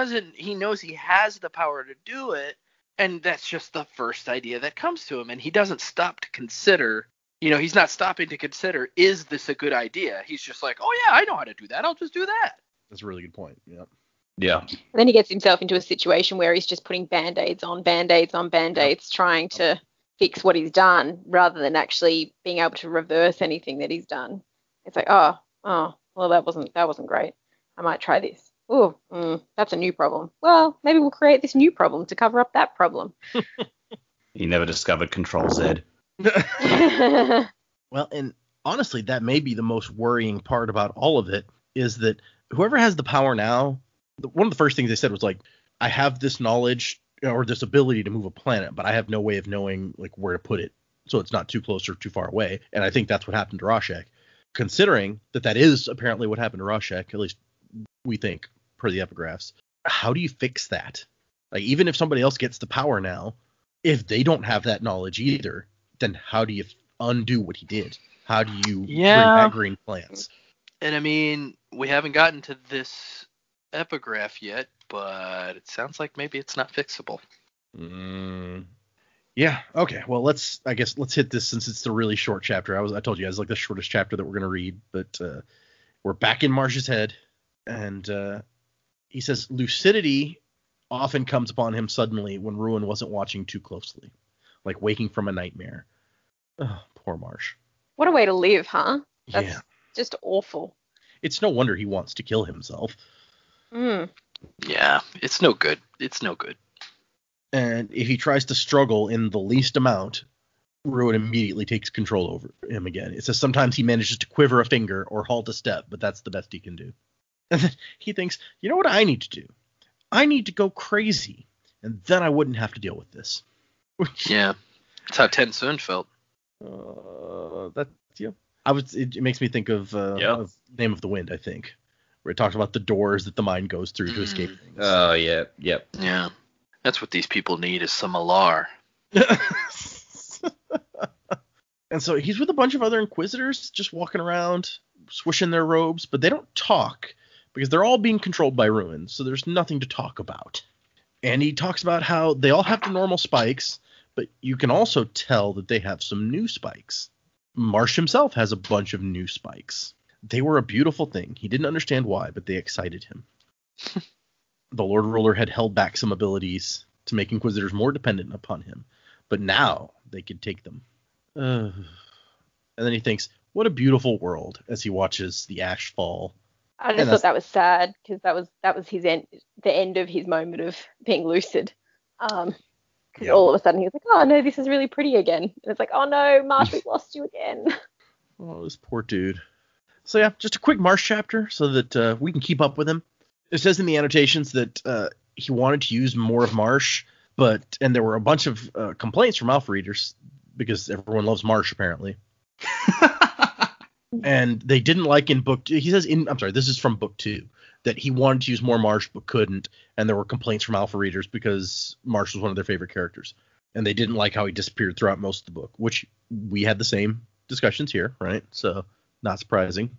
knows he has the power to do it. And that's just the first idea that comes to him. And he doesn't stop to consider, he's not stopping to consider, is this a good idea? He's just like, oh yeah, I know how to do that. I'll just do that. That's a really good point. Yeah. Yeah. And then he gets himself into a situation where he's just putting Band-Aids on Band-Aids on Band-Aids, trying to fix what he's done rather than actually being able to reverse anything that he's done. It's like, well, that wasn't great. I might try this. Oh, that's a new problem. Well, maybe we'll create this new problem to cover up that problem. He never discovered Control Z. Well, and honestly, that may be the most worrying part about all of it, is that whoever has the power now, one of the first things they said was like, I have this knowledge or this ability to move a planet, but I have no way of knowing like where to put it so it's not too close or too far away. And I think that's what happened to Rashek. Considering that is apparently what happened to Rashek, at least we think, per the epigraphs. How do you fix that? Like, even if somebody else gets the power now, if they don't have that knowledge either, then how do you undo what he did? How do you bring back green plants? And I mean, we haven't gotten to this epigraph yet, but it sounds like maybe it's not fixable. Yeah. Okay. Well, let's hit this since it's the really short chapter. I told you guys like the shortest chapter that we're gonna read, but we're back in Marsh's head, and he says lucidity often comes upon him suddenly when Ruin wasn't watching too closely, like waking from a nightmare. Oh, poor Marsh. What a way to live, huh? That's yeah. Just awful. It's no wonder he wants to kill himself. Yeah, it's no good. It's no good. And if he tries to struggle in the least amount, Ruin immediately takes control over him again. It says sometimes he manages to quiver a finger or halt a step, but that's the best he can do. And then he thinks, you know what I need to do? I need to go crazy, and then I wouldn't have to deal with this. Yeah, that's how TenSoon felt. It makes me think of Name of the Wind, I think, where it talks about the doors that the mind goes through to escape things. Oh, yeah, yep. Yeah, that's what these people need, is some alar. And so he's with a bunch of other Inquisitors, just walking around, swishing their robes, but they don't talk, because they're all being controlled by Ruin, so there's nothing to talk about. And he talks about how they all have the normal spikes, but you can also tell that they have some new spikes. Marsh himself has a bunch of new spikes. They were a beautiful thing. He didn't understand why, but they excited him. The Lord Ruler had held back some abilities to make Inquisitors more dependent upon him, but now they could take them. And then he thinks, what a beautiful world, as he watches the ash fall. I just thought that was sad, because that was his end, the end of his moment of being lucid. Because all of a sudden he was like, oh no, this is really pretty again. And it's like, oh no, Marsh, we've lost you again. Oh, this poor dude. So yeah, just a quick Marsh chapter so that we can keep up with him. It says in the annotations that he wanted to use more of Marsh, and there were a bunch of complaints from alpha readers because everyone loves Marsh apparently. And they didn't like in book 2. He says this is from book 2, that he wanted to use more Marsh but couldn't, and there were complaints from alpha readers because Marsh was one of their favorite characters, and they didn't like how he disappeared throughout most of the book, which we had the same discussions here, right? So not surprising.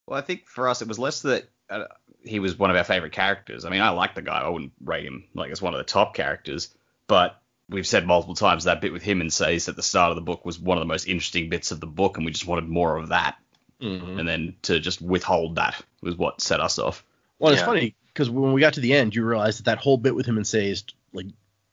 Well, I think for us it was less that he was one of our favorite characters. I mean, I like the guy. I wouldn't rate him like as one of the top characters, but we've said multiple times that bit with him and Sazed at the start of the book was one of the most interesting bits of the book, and we just wanted more of that. Mm-hmm. And then to just withhold that was what set us off. Well, it's funny because when we got to the end, you realize that whole bit with him and Sazed, like,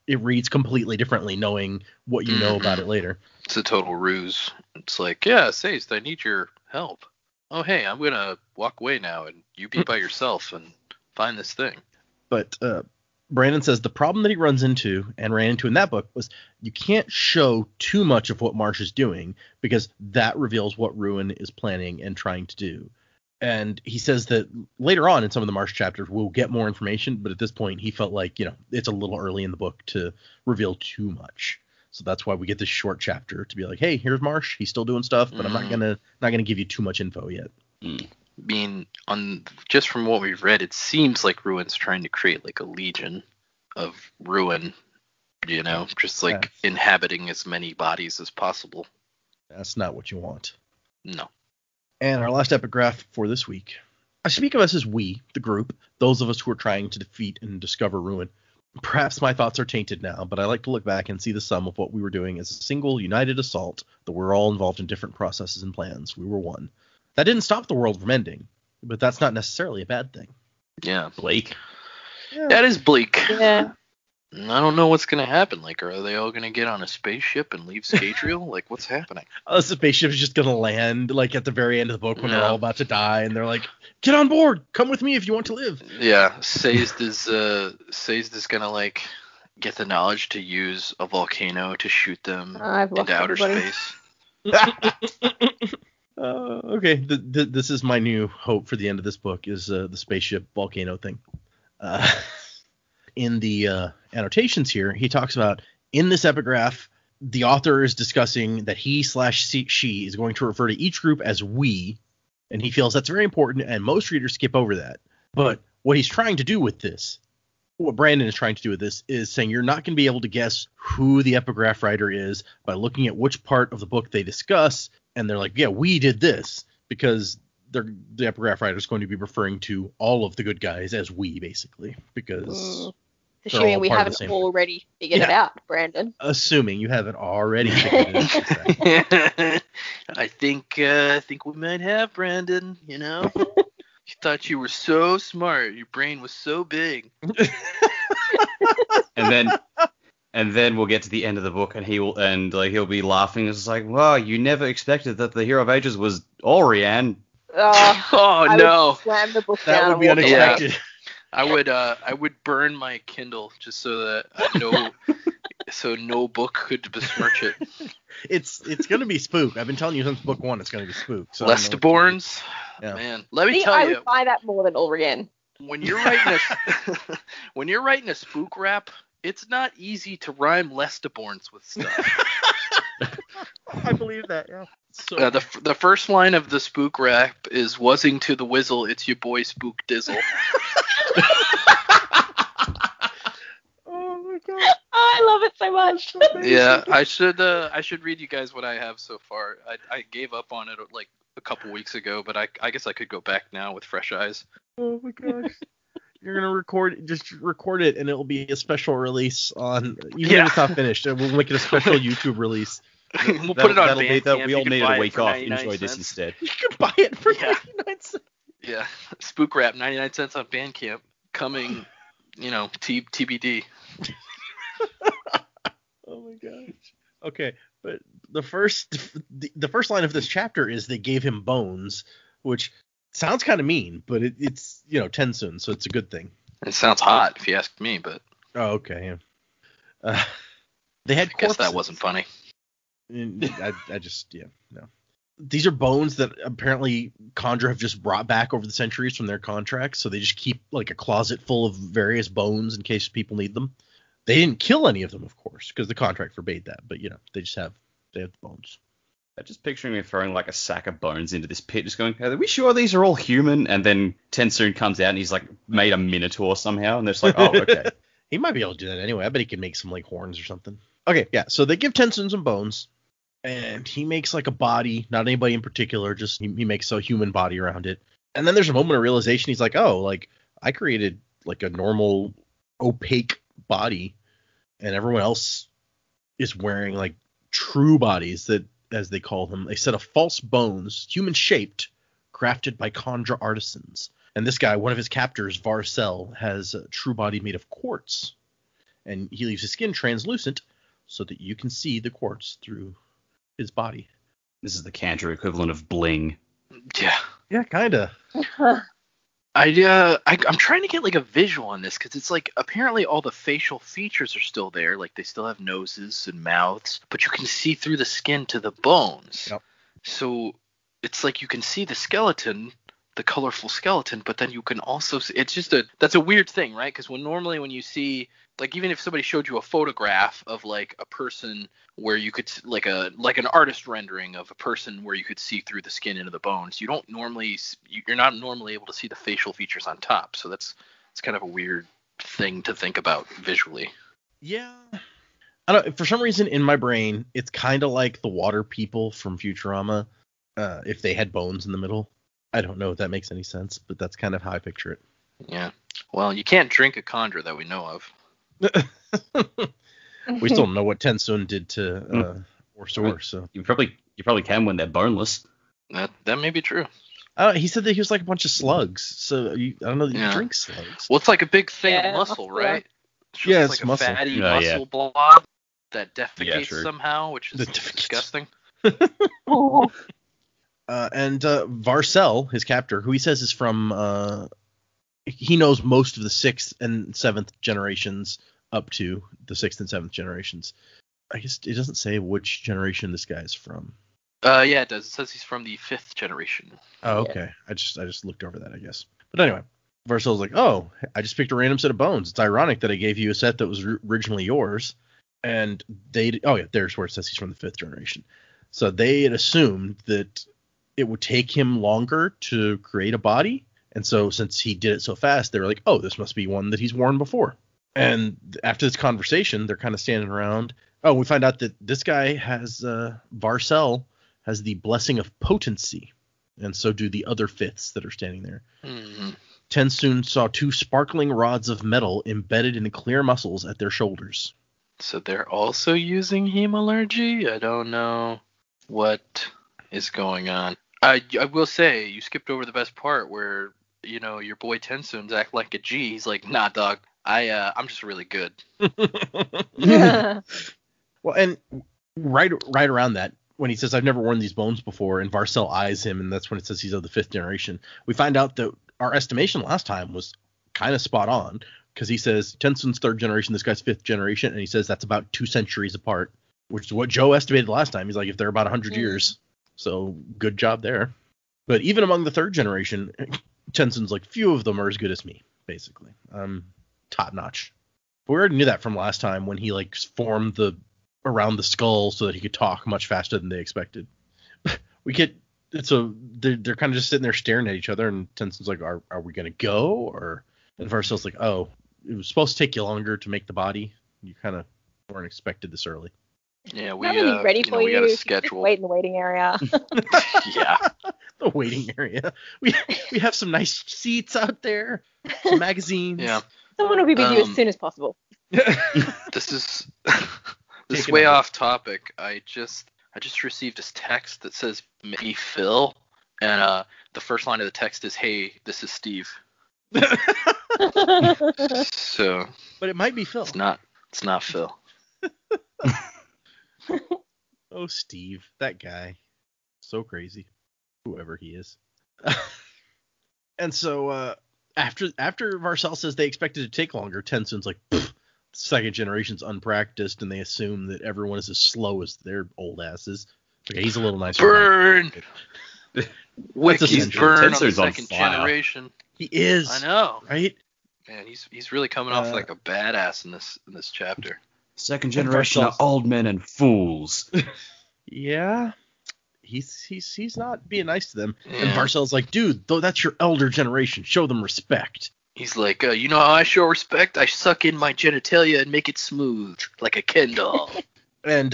it reads completely differently knowing what you know about it later. It's a total ruse. It's like, yeah, Sazed, I need your help. Oh, hey, I'm going to walk away now, and you be by yourself and find this thing. But Brandon says the problem that he runs into and ran into in that book was you can't show too much of what Marsh is doing because that reveals what Ruin is planning and trying to do. And he says that later on in some of the Marsh chapters, we'll get more information. But at this point, he felt like, it's a little early in the book to reveal too much. So that's why we get this short chapter to be like, hey, here's Marsh. He's still doing stuff, but I'm not gonna give you too much info yet. I mean, just from what we've read, it seems like Ruin's trying to create like a legion of Ruin, just like inhabiting as many bodies as possible. That's not what you want. No. And our last epigraph for this week. I speak of us as we, the group, those of us who are trying to defeat and discover Ruin. Perhaps my thoughts are tainted now, but I like to look back and see the sum of what we were doing as a single, united assault, though we're all involved in different processes and plans. We were one. That didn't stop the world from ending, but that's not necessarily a bad thing. Yeah. Bleak. Yeah. That is bleak. Yeah. I don't know what's going to happen. Like, are they all going to get on a spaceship and leave Scadrial? Like, what's happening? The spaceship is just going to land, like, at the very end of the book when they're all about to die, and they're like, get on board! Come with me if you want to live! Yeah, Sazed is going to, like, get the knowledge to use a volcano to shoot them into outer space. Okay, this is my new hope for the end of this book, is the spaceship volcano thing. In the annotations here, he talks about, in this epigraph, the author is discussing that he/she is going to refer to each group as we, and he feels that's very important, and most readers skip over that. But what he's trying to do with this, what Brandon is trying to do with this, is saying you're not going to be able to guess who the epigraph writer is by looking at which part of the book they discuss, and they're like, yeah, we did this, because the epigraph writer is going to be referring to all of the good guys as we, basically, because assuming we haven't already figured it out, Brandon. Assuming you haven't already figured it out. I think we might have, Brandon. You thought you were so smart. Your brain was so big. And then we'll get to the end of the book, and he'll be laughing. It's like, wow, you never expected that the Hero of Ages was Orianne. Oh no! Slam the book that down would be unexpected. Yeah. I would burn my Kindle just so that no book could besmirch it. It's gonna be spook. I've been telling you since book one it's gonna be spook. So Mistborns, man. Let me tell you, I would buy that more than Ulrian. When you're writing a spook rap, it's not easy to rhyme Lestiborns with stuff. I believe that. Yeah. So the first line of the spook rap is "Wuzzing to the Wizzle, it's your boy Spook Dizzle." Oh my god! I love it so much. Yeah, I should read you guys what I have so far. I gave up on it like a couple weeks ago, but I guess I could go back now with fresh eyes. Oh my gosh! You're gonna record it, and it'll be a special release on. Even if it's not finished, we'll make it a special YouTube release. We'll put it on Bandcamp. We all need a week off. Enjoy this instead. You can buy it for 99 cents. Yeah, Spook Rap, 99 cents on Bandcamp. Coming, TBD. Oh my gosh. Okay, but the first line of this chapter is they gave him bones, which sounds kind of mean, but it's TenSoon, so it's a good thing. It sounds hot if you ask me, but. Oh, okay. Yeah. They had. I guess that wasn't funny. I just no. These are bones that apparently Condra have just brought back over the centuries from their contracts, so they just keep like a closet full of various bones in case people need them. They didn't kill any of them, of course, because the contract forbade that. But they have the bones. I'm just picturing me throwing like a sack of bones into this pit, just going, "Are we sure these are all human?" And then TenSoon comes out and he's like made a minotaur somehow, and they're just like, "Oh, okay." He might be able to do that anyway. I bet he can make some like horns or something. Okay, yeah. So they give TenSoon some bones. And he makes like a body, not anybody in particular, just he makes a human body around it. And then there's a moment of realization. He's like, oh, like I created like a normal opaque body and everyone else is wearing like true bodies that, as they call them, a set of false bones, human shaped, crafted by Khandra artisans. And this guy, one of his captors, Varcel, has a true body made of quartz, and he leaves his skin translucent so that you can see the quartz through his body. This is the Kandra equivalent of bling. Yeah, kinda. I'm trying to get like a visual on this because it's like apparently all the facial features are still there, like they still have noses and mouths, but you can see through the skin to the bones. Yep. So it's like you can see the skeleton, the colorful skeleton, but then you can also see, that's a weird thing, right? Because normally when you see, like, even if somebody showed you a photograph of like a person where you could like an artist rendering of a person where you could see through the skin into the bones, you're not normally able to see the facial features on top. So it's kind of a weird thing to think about visually. Yeah. I don't, for some reason in my brain, it's kind of like the water people from Futurama, if they had bones in the middle. I don't know if that makes any sense, but that's kind of how I picture it. Yeah. Well, you can't drink a Khandra that we know of. We still don't know what TenSoon did to Orsor, so You probably can when they're boneless. That may be true. he said that he was like a bunch of slugs, so I don't know that you drink slugs. Well, it's like a big thing of Yeah, muscle, right? Yeah, it's it's like muscle. a fatty Yeah, yeah. muscle blob that defecates Yeah, true. somehow, which is That defecates. disgusting. And Varcel, his captor, who he says is from, he knows most of the 6th and 7th generations up to the 6th and 7th generations. I guess it doesn't say which generation this guy is from. Yeah, it does. It says he's from the 5th generation. Oh, okay. I just looked over that, I guess. But anyway, Varcel's like, oh, I just picked a random set of bones. It's ironic that I gave you a set that was originally yours. And there's where it says he's from the 5th generation. So they had assumed that it would take him longer to create a body. And so since he did it so fast, they were like, oh, this must be one that he's worn before. And after this conversation, they're kind of standing around. Oh, we find out that this guy has, Varcel has the blessing of potency. And so do the other 5ths that are standing there. Mm-hmm. TenSoon saw 2 sparkling rods of metal embedded in clear muscles at their shoulders. So they're also using hemalurgy? I don't know what is going on. I will say, you skipped over the best part where, your boy TenSoon's act like a G. He's like, nah, dog, I'm just really good. Well, and right around that, when he says, I've never worn these bones before, and Varcel eyes him, and that's when it says he's of the 5th generation, we find out that our estimation last time was kind of spot on, because he says TenSoon's 3rd generation, this guy's 5th generation, and he says that's about 2 centuries apart, which is what Joe estimated last time. He's like, if they're about 100 years. So good job there. But even among the 3rd generation, TenSoon's like, few of them are as good as me, basically. Top notch. But we already knew that from last time when he like formed around the skull so that he could talk much faster than they expected. So they're kind of just sitting there staring at each other, and TenSoon's like, are we gonna go? And Varcel's like, oh, it was supposed to take you longer to make the body. You kind of weren't expected this early. Yeah, Not really ready for we got you. a Just schedule. wait in the waiting area. Yeah. The waiting area. We have some nice seats out there, some magazines. Yeah. Someone will be with you as soon as possible. This is way off topic. I just received this text that says "Me Phil," and the first line of the text is, "Hey, this is Steve." So, but it might be Phil. It's not Phil. Oh, Steve, that guy, so crazy, whoever he is. And so after Varcel says they expected it to take longer, TenSoon's like, 2nd generation's unpracticed, and they assume that everyone is as slow as their old asses. Okay, he's a little nicer. Burn. Wiki's burn on the TenSoon's on 2nd fire. generation. He is. I know. Right? Man, he's really coming off like a badass in this chapter. 2nd generation are old men and fools. Yeah. He's not being nice to them. Yeah. And Varcel's like, dude, though that's your elder generation. Show them respect. He's like, you know how I show respect? I suck in my genitalia and make it smooth, like a Ken doll. And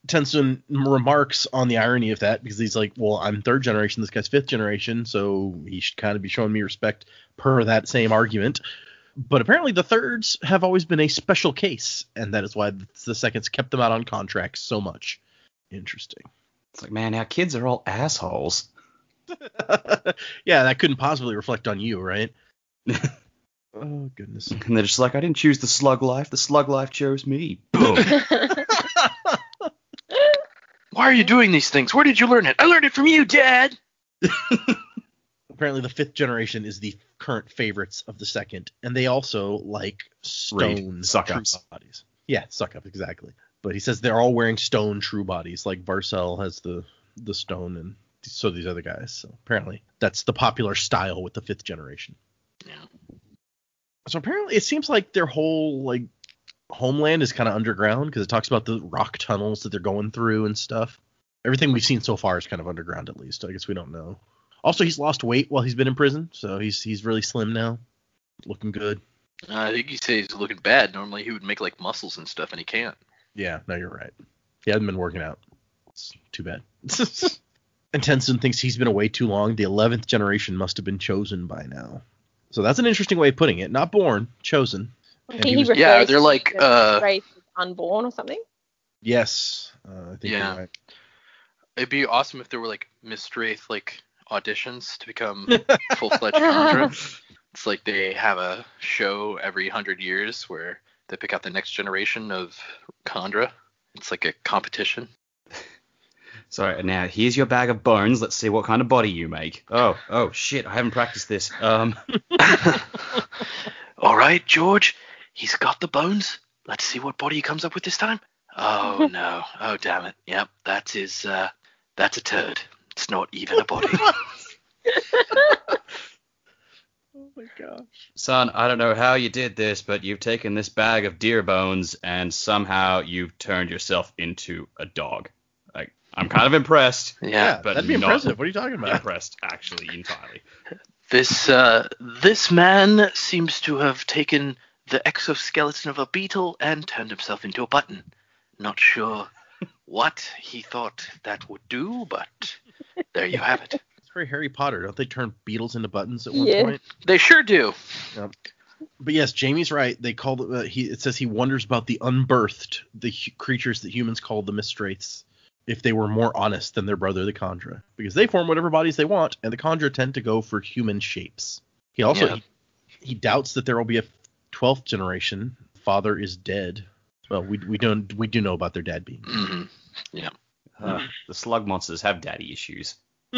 TenSoon remarks on the irony of that, because he's like, well, I'm 3rd generation, this guy's 5th generation, so he should kind of be showing me respect per that same argument. But apparently the thirds have always been a special case, and that is why the seconds kept them out on contract so much. Interesting. It's like, man, our kids are all assholes. Yeah, that couldn't possibly reflect on you, right? Oh, goodness. And they're just like, I didn't choose the slug life. The slug life chose me. Boom. Why are you doing these things? Where did you learn it? I learned it from you, Dad. Apparently the fifth generation is the current favorites of the second, and they also like stone suck-ups. true bodies. Yeah, suck up, exactly. But he says they're all wearing stone true bodies, like Varcel has the stone, and so these other guys. So apparently that's the popular style with the fifth generation. Yeah. So apparently it seems like their whole like homeland is kind of underground, because it talks about the rock tunnels that they're going through and stuff. Everything we've seen so far is kind of underground, at least. I guess we don't know. Also, he's lost weight while he's been in prison, so he's really slim now, looking good. I think he says he's looking bad. Normally he would make like muscles and stuff, and he can't. Yeah, no, you're right. He hasn't been working out. It's too bad. And TenSoon thinks he's been away too long. The 11th generation must have been chosen by now. So that's an interesting way of putting it. Not born, chosen. I And think he he was- refers Yeah, they're like, to the race as unborn or something. Yes, I think Yeah. you're right. It'd be awesome if there were like Mistwraith like auditions to become full-fledged Kandra. It's like they have a show every 100 years where they pick out the next generation of Kandra. It's like a competition. So now here's your bag of bones. Let's see what kind of body you make. Oh shit! I haven't practiced this. All right, George, he's got the bones. Let's see what body he comes up with this time. Oh no! Oh damn it! Yep, that's his. That's a turd. It's not even a body. Oh my gosh. Son, I don't know how you did this, but you've taken this bag of deer bones and somehow you've turned yourself into a dog. Like, I'm kind of impressed. Yeah, but that'd be not impressive. What are you talking about? Impressed, actually, entirely. This man seems to have taken the exoskeleton of a beetle and turned himself into a button. Not sure what he thought that would do, but there you have it. It's very Harry Potter. Don't they turn beetles into buttons at one Yeah. point? They sure do. But yes, Jamie's right. They call it says he wonders about the unbirthed, the creatures that humans call the Mistwraiths, if they were more honest than their brother, the Kandra, because they form whatever bodies they want, and the Kandra tend to go for human shapes. He also he doubts that there will be a 12th generation. Father is dead. Well, we do know about their dad being dead. Mm-hmm. Yeah. The slug monsters have daddy issues.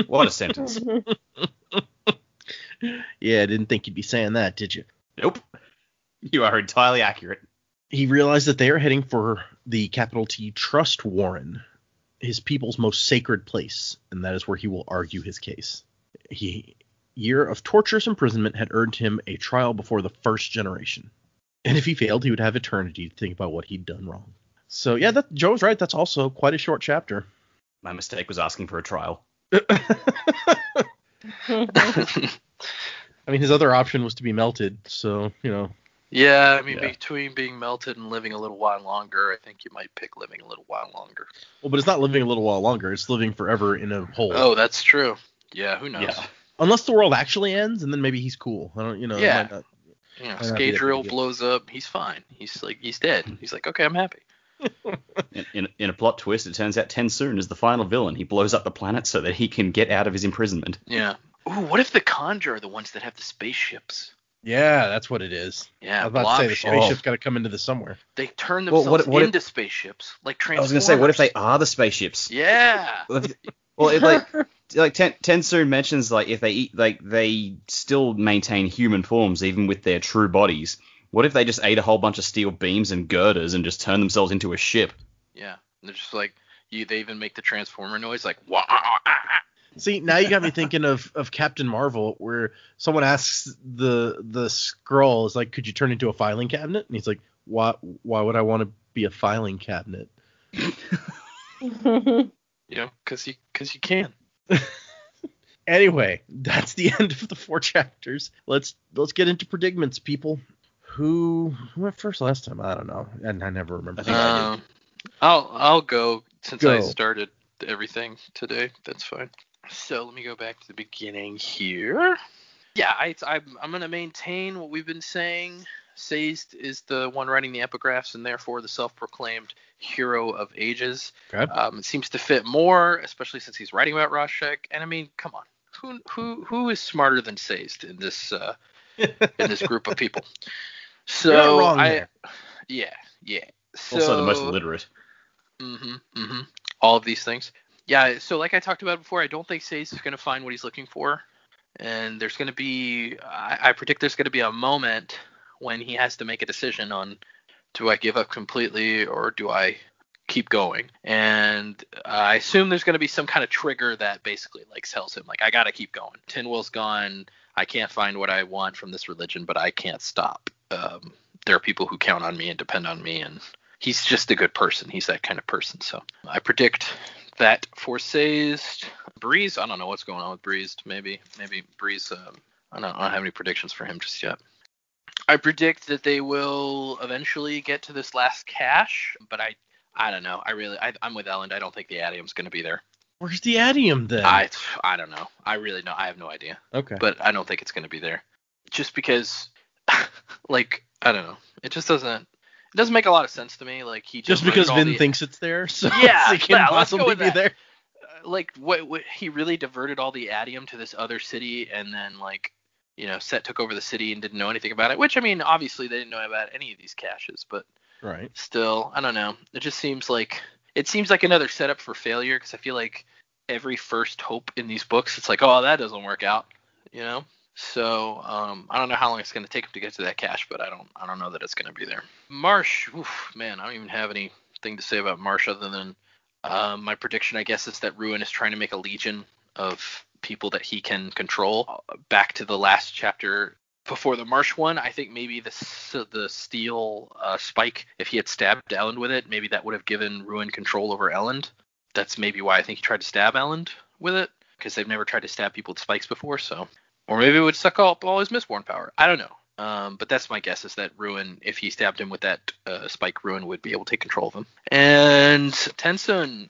What a sentence. Yeah, I didn't think you'd be saying that, did you? Nope. You are entirely accurate. He realized that they are heading for the capital T Trust Warren, his people's most sacred place, and that is where he will argue his case. Year of torturous imprisonment had earned him a trial before the first generation, and if he failed, he would have eternity to think about what he'd done wrong. So yeah, Joe's right. That's also quite a short chapter. My mistake was asking for a trial. I mean, his other option was to be melted, so, you know. Yeah, I mean, Yeah. between being melted and living a little while longer, I think you might pick living a little while longer. Well, but it's not living a little while longer. It's living forever in a hole. Oh, that's true. Yeah, who knows? Yeah. Unless the world actually ends, and then maybe he's cool. I don't, it Yeah. might not- You know, Might not be that Scadrial big. blows up, he's fine. He's dead. He's like, okay, I'm happy. In a plot twist, it turns out TenSoon is the final villain. He blows up the planet so that he can get out of his imprisonment. Yeah. Ooh, what if the Kandra are the ones that have the spaceships? Yeah, that's what it is. Yeah, I was about to blob say the ship. spaceship's got to come into this somewhere. They turn Well, themselves what if- into spaceships, like I Transformers. was going to say, what if they are the spaceships? Yeah. Well, it, like TenSoon mentions, like, if they eat, like, they still maintain human forms even with their true bodies. What if they just ate a whole bunch of steel beams and girders and just turned themselves into a ship? Yeah. They're just like, they even make the Transformer noise, like, wah. See, now you got me thinking of Captain Marvel, where someone asks the Skrull, is like, could you turn into a filing cabinet? And he's like, why would I want to be a filing cabinet? You know, because you can. Anyway, that's the end of the 4 chapters. Let's get into predicaments, people. Who went first last time? I don't know. And I never remember. I think I did. I'll go since I Go. started everything today. That's fine. So let me go back to the beginning here. Yeah, I'm going to maintain what we've been saying. Sazed is the one writing the epigraphs and therefore the self-proclaimed hero of ages. Okay. It seems to fit more, especially since he's writing about Rashek. And I mean, come on, who is smarter than Sazed in this group of people? So You're not wrong there. Yeah. So, Also the most literate. All of these things. Yeah, so like I talked about before, I don't think Sazed is going to find what he's looking for. And there's going to be, I predict there's going to be a moment when he has to make a decision on, do I give up completely or do I keep going? And I assume there's going to be some kind of trigger that basically like tells him, like, I got to keep going. Tinwill's gone. I can't find what I want from this religion, but I can't stop. There are people who count on me and depend on me, and he's just a good person. He's that kind of person. So I predict that for Sazed. Breeze, I don't know what's going on with Breeze. Maybe Breeze. I don't have any predictions for him just yet. I predict that they will eventually get to this last cache, but I don't know. I'm with Ellen. I don't think the Adium's going to be there. Where's the Adium then? I don't know. I have no idea. Okay. But I don't think it's going to be there. Just because, like, I don't know. It doesn't make a lot of sense to me. Like, he just because Vin thinks it's there, so yeah, it can let's go possibly with be that. there. Like, what he really diverted all the Adium to this other city, and then, like, you know, Set took over the city and didn't know anything about it. Which, I mean, obviously they didn't know about any of these caches, but right. Still, I don't know. It just seems like another setup for failure, because I feel like every first hope in these books, it's like, oh, that doesn't work out, you know. So I don't know how long it's going to take him to get to that cache, but I don't know that it's going to be there. Marsh, man, I don't even have anything to say about Marsh other than my prediction, I guess, is that Ruin is trying to make a legion of people that he can control. Back to the last chapter before the Marsh one, I think maybe the steel spike, if he had stabbed Elend with it, maybe that would have given Ruin control over Elend. That's maybe why I think he tried to stab Elend with it, because they've never tried to stab people with spikes before. So, or maybe it would suck up all his Mistborn power. I don't know. But that's my guess, is that Ruin, if he stabbed him with that spike, Ruin would be able to take control of him. And TenSoon,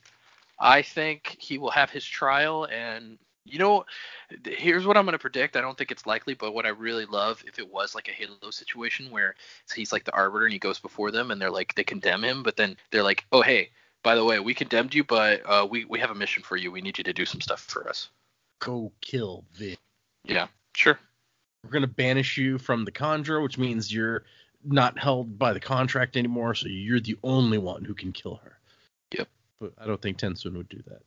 I think he will have his trial, and you know, here's what I'm going to predict. I don't think it's likely, but what I really love, if it was like a Halo situation where he's like the arbiter and he goes before them and they're like, they condemn him, but then they're like, oh, hey, by the way, we condemned you, but we have a mission for you. We need you to do some stuff for us. Go kill Vin. Yeah, sure. We're going to banish you from the Conjure, which means you're not held by the contract anymore, so you're the only one who can kill her. Yep. But I don't think TenSoon would do that.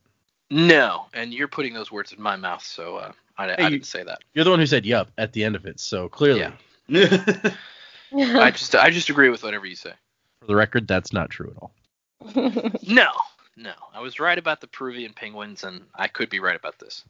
No, and you're putting those words in my mouth, so I didn't say that. You're the one who said yup at the end of it, so clearly. Yeah. I just agree with whatever you say. For the record, that's not true at all. No. I was right about the Peruvian penguins, and I could be right about this.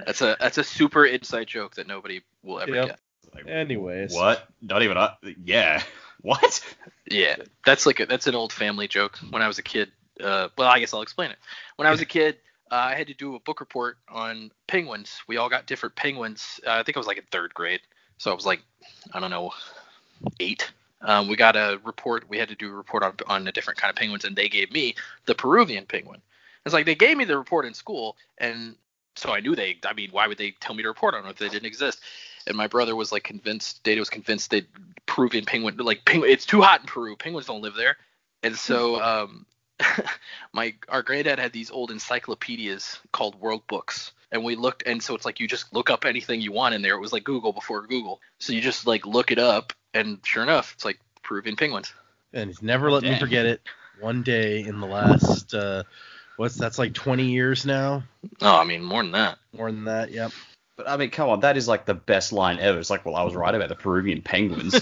That's a super inside joke that nobody will ever get. Anyways. What? Not even yeah. What? Yeah, that's an old family joke. When I was a kid, well, I guess I'll explain it. When I was a kid, I had to do a book report on penguins. We all got different penguins. I think I was like in third grade, so I was like, I don't know, 8. We got a report. We had to do a report on a different kind of penguins, and they gave me the Peruvian penguin. It's like they gave me the report in school, and so I knew why would they tell me to report on it if they didn't exist? And my brother was like convinced, Data was convinced that Peruvian penguin, it's too hot in Peru. Penguins don't live there. And so our granddad had these old encyclopedias called World Books. And we looked, and so it's like you just look up anything you want in there. It was like Google before Google. So you just like look it up, and sure enough, it's like Peruvian penguins. And he's never let me forget it. One day in the last, that's like 20 years now? Oh, I mean, more than that. More than that, yep. But I mean, come on, that is like the best line ever. It's like, well, I was right about the Peruvian penguins.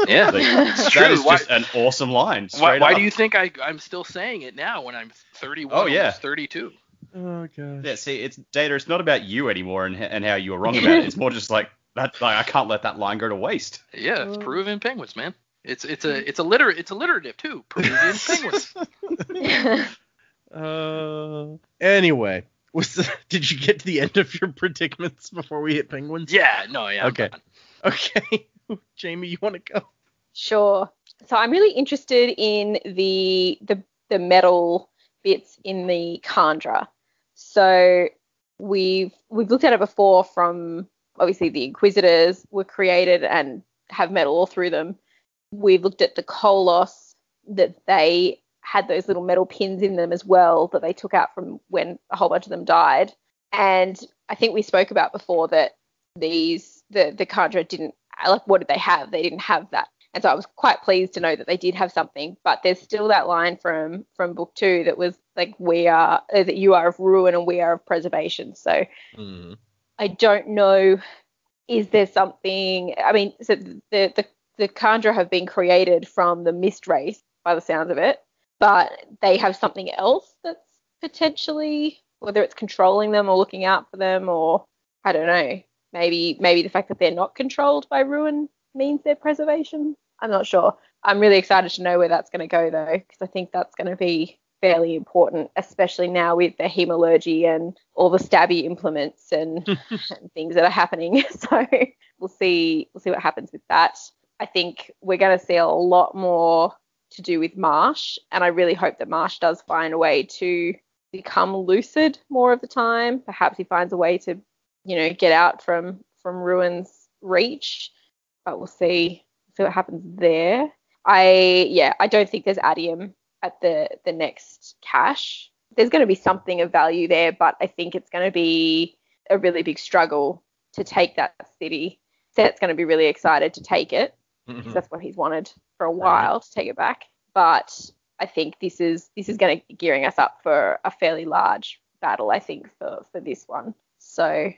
Yeah, it's true. That is just an awesome line. Why do you think I'm still saying it now when I'm 31? Oh yeah, 32. Oh gosh. Yeah, see, it's Data. It's not about you anymore and how you were wrong about it. It's more just like that. Like, I can't let that line go to waste. Yeah, it's Peruvian penguins, man. It's alliterative too. Peruvian penguins. Anyway. Did you get to the end of your predicaments before we hit penguins? Yeah, no, yeah. Okay. Okay. Jamie, you want to go? Sure. So I'm really interested in the metal bits in the Kandra. So we've looked at it before from, obviously the Inquisitors were created and have metal all through them. We've looked at the Koloss, that they had those little metal pins in them as well that they took out from when a whole bunch of them died. And I think we spoke about before that the Kandra didn't, like, what did they have? They didn't have that. And so I was quite pleased to know that they did have something, but there's still that line from book 2 that was like, that you are of ruin and we are of preservation. So I don't know, is there something, I mean, so the Kandra have been created from the Mist race by the sounds of it, but they have something else that's potentially, whether it's controlling them or looking out for them, or I don't know, maybe the fact that they're not controlled by ruin means their preservation. I'm not sure. I'm really excited to know where that's going to go, though, because I think that's going to be fairly important, especially now with the hemalurgy and all the stabby implements and, and things that are happening. So we'll see what happens with that. I think we're going to see a lot more to do with Marsh, and I really hope that Marsh does find a way to become lucid more of the time. Perhaps he finds a way to, get out from Ruin's reach, but we'll see what happens there. I don't think there's adium at the next cache. There's going to be something of value there, but I think it's going to be a really big struggle to take that city. Set's going to be really excited to take it, because that's what he's wanted for a while, to take it back. But I think this is going to gearing us up for a fairly large battle, I think, for this one. So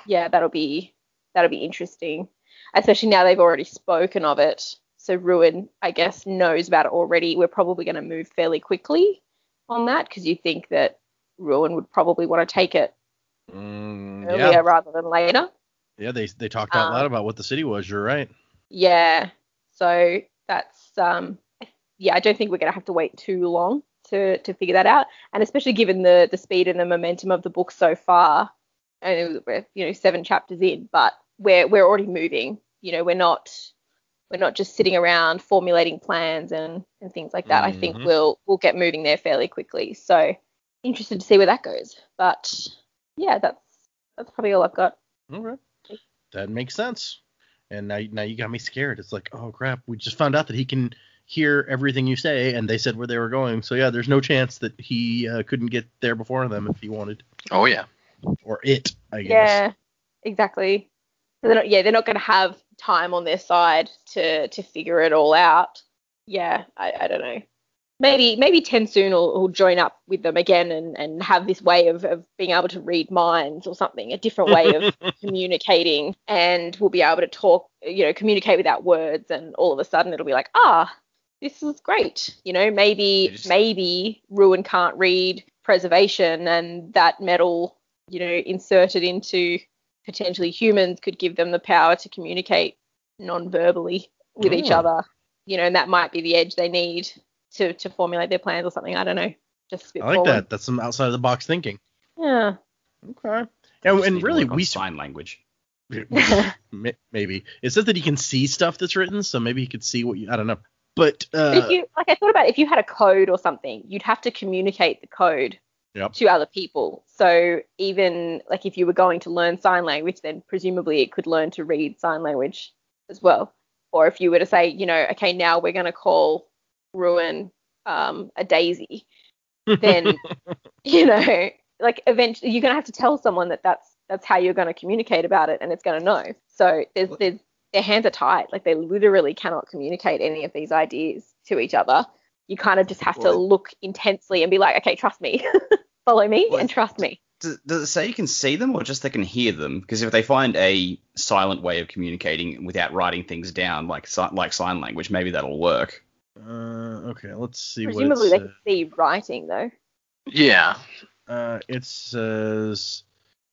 yeah, that'll be interesting, especially now they've already spoken of it. So Ruin, I guess, knows about it already. We're probably going to move fairly quickly on that, because you think that Ruin would probably want to take it earlier rather than later. Yeah, they talked out loud about what the city was. You're right. Yeah, so that's I don't think we're going to have to wait too long to figure that out, and especially given the speed and the momentum of the book so far. And we're 7 chapters in, but we're already moving. We're not just sitting around formulating plans and things like that. I think we'll get moving there fairly quickly. So interested to see where that goes. But yeah, that's probably all I've got. Okay, that makes sense. And now you got me scared. It's like, oh crap, we just found out that he can hear everything you say, and they said where they were going. So yeah, there's no chance that he couldn't get there before them if he wanted. Oh yeah. Or it, I guess. Yeah, exactly. So they're not going to have time on their side to figure it all out. Yeah, I don't know. Maybe TenSoon will join up with them again and have this way of being able to read minds or something, a different way of communicating, and we'll be able to talk, communicate without words, and all of a sudden it'll be like, this is great. Maybe Ruin can't read preservation, and that metal, inserted into potentially humans could give them the power to communicate non-verbally with each other, and that might be the edge they need to formulate their plans or something. I don't know. Just I like that. That's some outside of the box thinking. Yeah. Okay. And really, we sign language. Maybe it says that he can see stuff that's written, so maybe he could see what I don't know. But I thought about it, if you had a code or something, you'd have to communicate the code to other people. So even like if you were going to learn sign language, then presumably it could learn to read sign language as well. Or if you were to say, okay, now we're going to call Ruin a daisy, then like eventually you're going to have to tell someone that's how you're going to communicate about it, and it's going to know. So their hands are tied. Like they literally cannot communicate any of these ideas to each other. You kind of just have to look intensely and be like, okay, trust me, follow me and trust me. Does it say you can see them or just they can hear them? Because if they find a silent way of communicating without writing things down, like sign language, maybe that'll work. Okay, let's see. Presumably they can see writing though. Yeah. It says,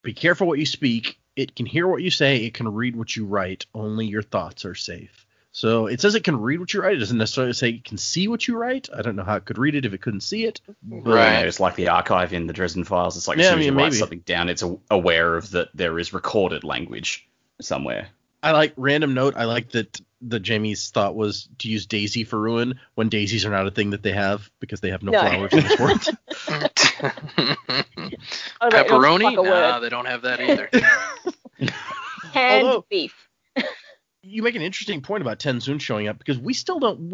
be careful what you speak. It can hear what you say. It can read what you write. Only your thoughts are safe. So it says it can read what you write. It doesn't necessarily say it can see what you write. I don't know how it could read it if it couldn't see it. But, right. It's like the archive in the Dresden Files. It's like as soon as you write something down, it's aware of that there is recorded language somewhere. I like random note. I like that Jamie's thought was to use daisy for ruin when daisies are not a thing that they have because they have no flowers in this world. Pepperoni? Nah, they don't have that either. Canned beef. You make an interesting point about TenSoon showing up because we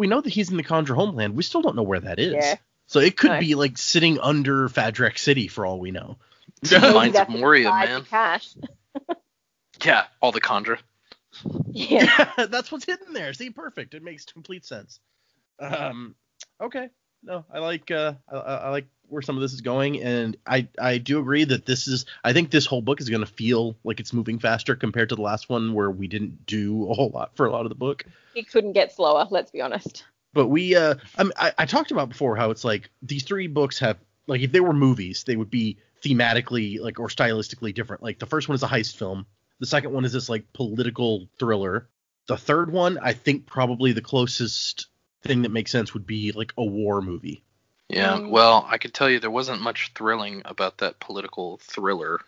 know that he's in the Conjure homeland. We still don't know where that is. Yeah. So it could be like sitting under Fadrek City for all we know. Mines of Moria, man. Yeah, all the Conjure. Yeah. That's what's hidden there. See, perfect. It makes complete sense. Okay. No, I like where some of this is going, and I do agree that I think this whole book is going to feel like it's moving faster compared to the last one where we didn't do a whole lot for a lot of the book. It couldn't get slower, let's be honest. But I talked about before how it's like these three books have, like, if they were movies, they would be thematically or stylistically different. Like the first one is a heist film. The second one is this like political thriller. The third one, I think probably the closest thing that makes sense would be like a war movie. Yeah, well, I could tell you there wasn't much thrilling about that political thriller.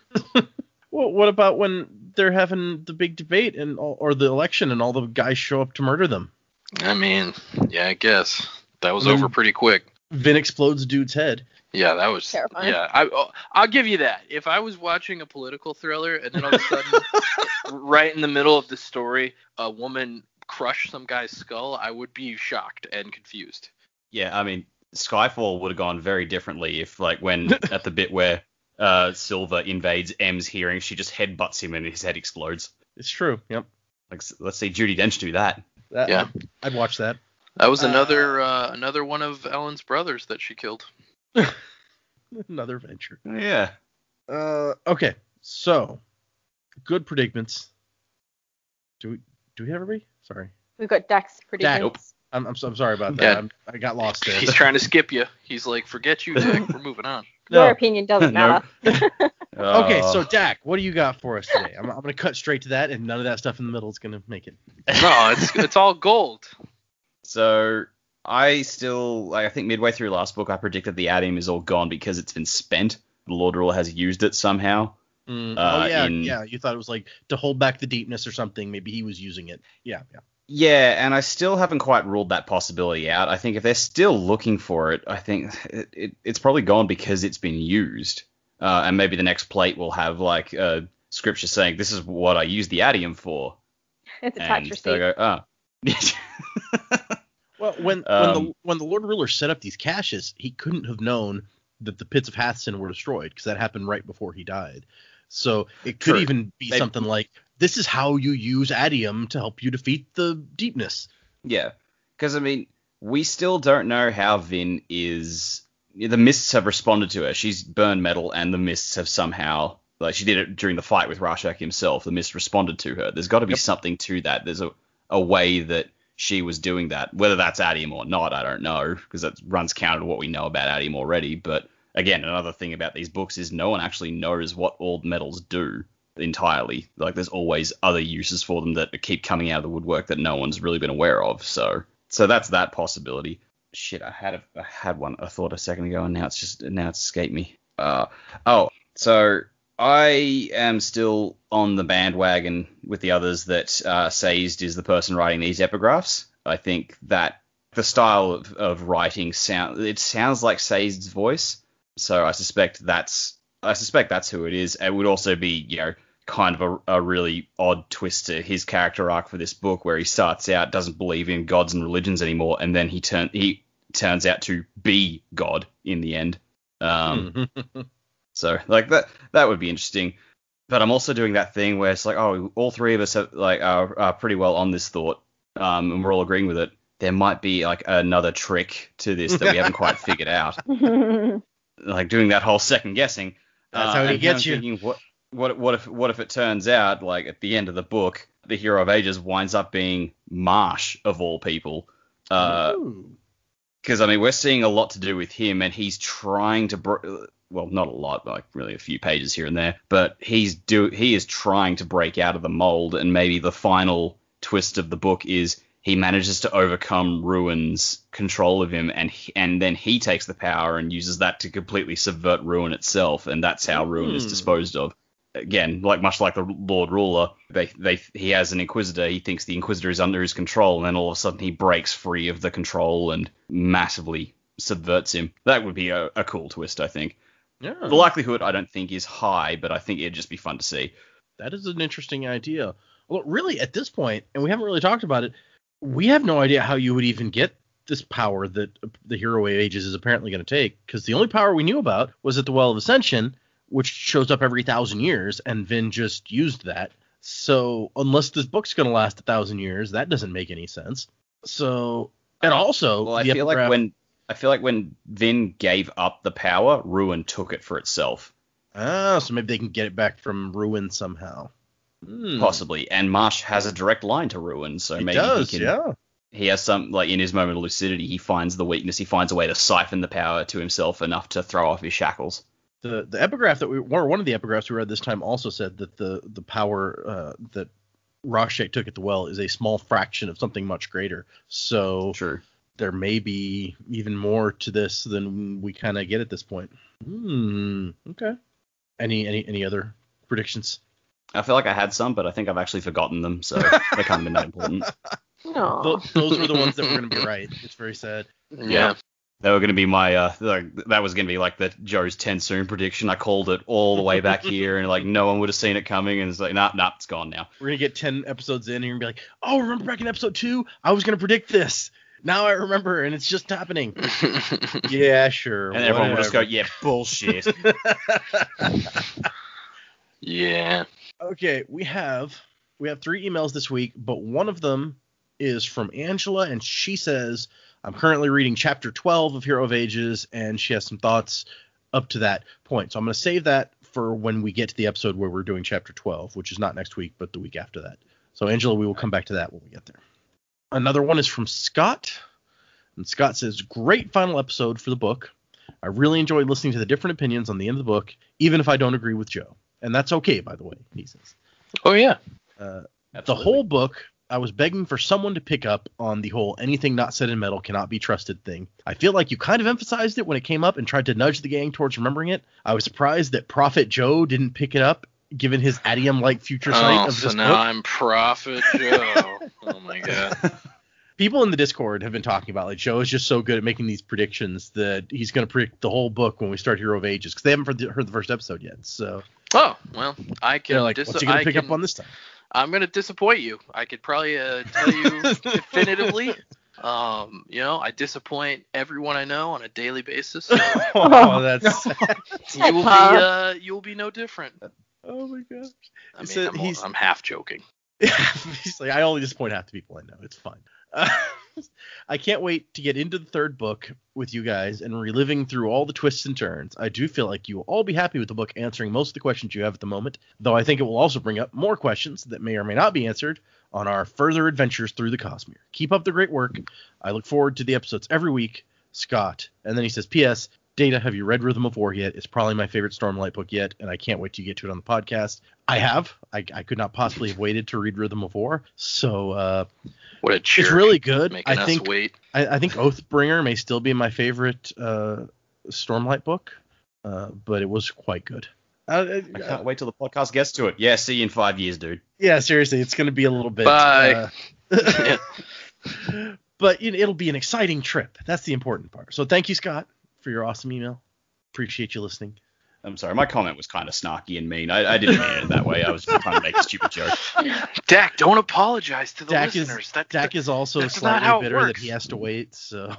Well, what about when they're having the big debate or the election and all the guys show up to murder them? I mean, yeah, I guess that was over pretty quick. Vin explodes dude's head. Yeah, that was terrifying. Yeah, I'll give you that. If I was watching a political thriller and then all of a sudden, right in the middle of the story, a woman crushed some guy's skull, I would be shocked and confused. Yeah, I mean, Skyfall would have gone very differently if, like, when at the bit where Silver invades M's hearing, she just headbutts him and his head explodes. It's true. Yep. Like, let's see Judi Dench do that. Yeah, I'd watch that. That was another one of Ellen's brothers that she killed. Another venture. Yeah. Okay. So, good predicaments. Do we have everybody? Sorry. We've got Dak's predicaments. Dak. I'm sorry about that. Yeah. I got lost there. He's trying to skip you. He's like, forget you, Dak. We're moving on. Your opinion doesn't matter. Okay, so Dak, what do you got for us today? I'm going to cut straight to that, and none of that stuff in the middle is going to make it. No, it's all gold. So I think midway through last book, I predicted the Adium is all gone because it's been spent. The Lord Ruler has used it somehow. Yeah. You thought it was like to hold back the deepness or something. Maybe he was using it. Yeah. Yeah, and I still haven't quite ruled that possibility out. I think if they're still looking for it, I think it's probably gone because it's been used. And maybe the next plate will have like scripture saying, "This is what I used the Adium for." It's a tax receipt. Go, Well, when the Lord Ruler set up these caches, he couldn't have known that the pits of Hathsin were destroyed because that happened right before he died. So it could even be something like, this is how you use Adium to help you defeat the deepness. Yeah, because I mean, we still don't know how Vin is. The mists have responded to her. She's burned metal, and the mists have somehow, like she did it during the fight with Rashak himself. The mist responded to her. There's got to be something to that. There's a way that she was doing that. Whether that's Adium or not, I don't know, because that runs counter to what we know about Adium already. But again, another thing about these books is no one actually knows what all metals do entirely. Like there's always other uses for them that keep coming out of the woodwork that no one's really been aware of. So that's that possibility. Shit, I had one I thought a second ago, and now it's escaped me. So I am still on the bandwagon with the others that Sazed is the person writing these epigraphs. I think that the style of writing sounds like Sazed's voice. So I suspect that's who it is. It would also be, kind of a really odd twist to his character arc for this book, where he starts out doesn't believe in gods and religions anymore, and then he turns out to be God in the end. So like that would be interesting. But I'm also doing that thing where it's like, oh, all three of us are pretty well on this thought, and we're all agreeing with it. There might be like another trick to this that we haven't quite figured out. Like doing that whole second guessing. That's how he gets you. Thinking, what if it turns out, like at the end of the book, the hero of ages winds up being Marsh of all people? Because I mean, we're seeing a lot to do with him, and he's trying to well, not a lot, like really a few pages here and there, but he is trying to break out of the mold, and maybe the final twist of the book is he manages to overcome Ruin's control of him, and then he takes the power and uses that to completely subvert Ruin itself, and that's how Ruin is disposed of. again, much like the Lord Ruler, he has an Inquisitor. He thinks the Inquisitor is under his control, and then all of a sudden he breaks free of the control and massively subverts him. That would be a cool twist, I think. Yeah. The likelihood, I don't think, is high, but I think it'd just be fun to see. That is an interesting idea. Well, really, at this point, and we haven't really talked about it, we have no idea how you would even get this power that the Hero of Ages is apparently going to take, because the only power we knew about was at the Well of Ascension, which shows up every 1,000 years, and Vin just used that. So unless this book's going to last 1,000 years, that doesn't make any sense. So, and also, well, I feel like when Vin gave up the power, Ruin took it for itself. Ah, so maybe they can get it back from Ruin somehow. Possibly. And Marsh has a direct line to Ruin, so maybe he can. Yeah. He has some, in his moment of lucidity, he finds the weakness. He finds a way to siphon the power to himself enough to throw off his shackles. The epigraph one of the epigraphs we read this time also said that the power that Rashek took at the well is a small fraction of something much greater. So true. There may be even more to this than we kind of get at this point. Okay. Any other predictions? I feel like I had some, but I think I've actually forgotten them, so they can't be that important. Those were the ones that were going to be right. It's very sad. Yeah. They were going to be my, that was going to be like the Joe's TenSoon prediction. I called it all the way back here, and no one would have seen it coming, and it's like, nah, it's gone now. We're going to get 10 episodes in, and you're going to be like, oh, remember back in episode 2? I was going to predict this. Now I remember, and it's just happening. Yeah, sure. And everyone will just go, yeah, bullshit. Yeah. Okay, we have 3 emails this week, but one of them is from Angela, and she says, I'm currently reading chapter 12 of Hero of Ages, and she has some thoughts up to that point. So I'm going to save that for when we get to the episode where we're doing chapter 12, which is not next week, but the week after that. So Angela, we will come back to that when we get there. Another one is from Scott, and Scott says, great final episode for the book. I really enjoyed listening to the different opinions on the end of the book, even if I don't agree with Joe. And that's okay, by the way, he says. Oh, yeah. The whole book, I was begging for someone to pick up on the whole anything not set in metal cannot be trusted thing. I feel like you kind of emphasized it when it came up and tried to nudge the gang towards remembering it. I was surprised that Prophet Joe didn't pick it up, given his Adium-like future sight of this book. So now I'm Prophet Joe. Oh, my God. People in the Discord have been talking about, Joe is just so good at making these predictions that he's going to predict the whole book when we start Hero of Ages, because they haven't heard the first episode yet. So. Oh, well, I can. They're like, what's he going to pick up on this time? I'm going to disappoint you. I could probably tell you definitively. I disappoint everyone I know on a daily basis. That's you will be no different. Oh my gosh. I mean, I'm half joking. He's like, I only disappoint half the people I know. It's fine. I can't wait to get into the third book with you guys and reliving through all the twists and turns. I do feel like you will all be happy with the book answering most of the questions you have at the moment, though I think it will also bring up more questions that may or may not be answered on our further adventures through the Cosmere. Keep up the great work. I look forward to the episodes every week, Scott. And then he says, P.S. Data, have you read Rhythm of War yet? It's probably my favorite Stormlight book yet, and I can't wait to get to it on the podcast. I have. I could not possibly have waited to read Rhythm of War. So what a jerk. It's really good. Making us wait. I think Oathbringer may still be my favorite Stormlight book, but it was quite good. I can't wait till the podcast gets to it. Yeah, see you in 5 years, dude. Yeah, seriously, it's going to be a little bit. Bye. But it'll be an exciting trip. That's the important part. So thank you, Scott, for your awesome email. Appreciate you listening. I'm sorry, my comment was kind of snarky and mean. I didn't mean it that way. I was trying to make a stupid joke. Dak, don't apologize to the listeners. Dak is also slightly bitter that he has to wait. So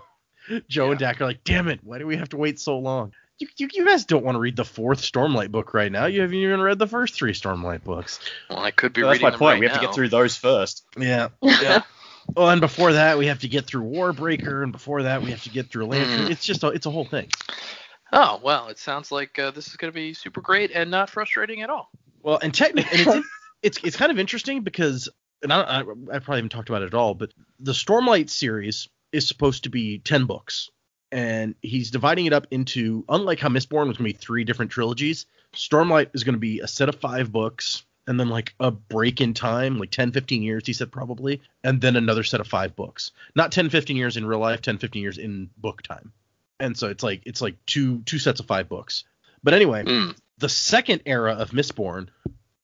Joe and Dak are like, damn it, why do we have to wait so long? You guys don't want to read the 4th Stormlight book right now. You haven't even read the first 3 Stormlight books. Well, I could be reading them right now. That's my point. We have to get through those first. Yeah. Well, and before that, we have to get through Warbreaker, and before that, we have to get through Lantern. It's a whole thing. Oh, well, it sounds like this is going to be super great and not frustrating at all. Well, and technically, it's kind of interesting because, and I probably haven't talked about it at all, but the Stormlight series is supposed to be 10 books. And he's dividing it up into, unlike how Mistborn was going to be 3 different trilogies, Stormlight is going to be a set of 5 books, and then like a break in time, like 10, 15 years, he said probably, and then another set of 5 books. Not 10, 15 years in real life, 10, 15 years in book time. And so it's like two sets of 5 books. But anyway, The second era of Mistborn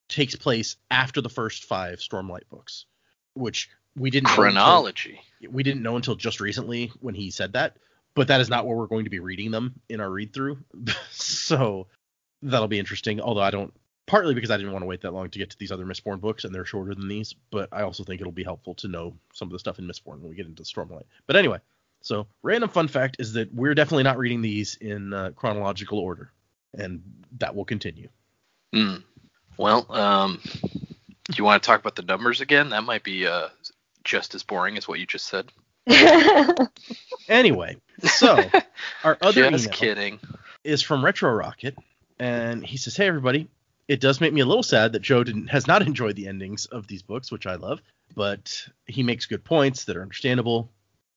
takes place after the first 5 Stormlight books, which we didn't chronology. We didn't know until just recently when he said that, but that is not where we're going to be reading them in our read through. So that'll be interesting. Although partly because I didn't want to wait that long to get to these other Mistborn books, and they're shorter than these, but I also think it'll be helpful to know some of the stuff in Mistborn when we get into Stormlight. But anyway, so random fun fact is that we're definitely not reading these in chronological order, and that will continue. Well, do you want to talk about the numbers again? That might be just as boring as what you just said. Anyway, so our other just email kidding. Is from Retro Rocket, and he says, "Hey everybody, it does make me a little sad that Joe has not enjoyed the endings of these books, which I love, but he makes good points that are understandable,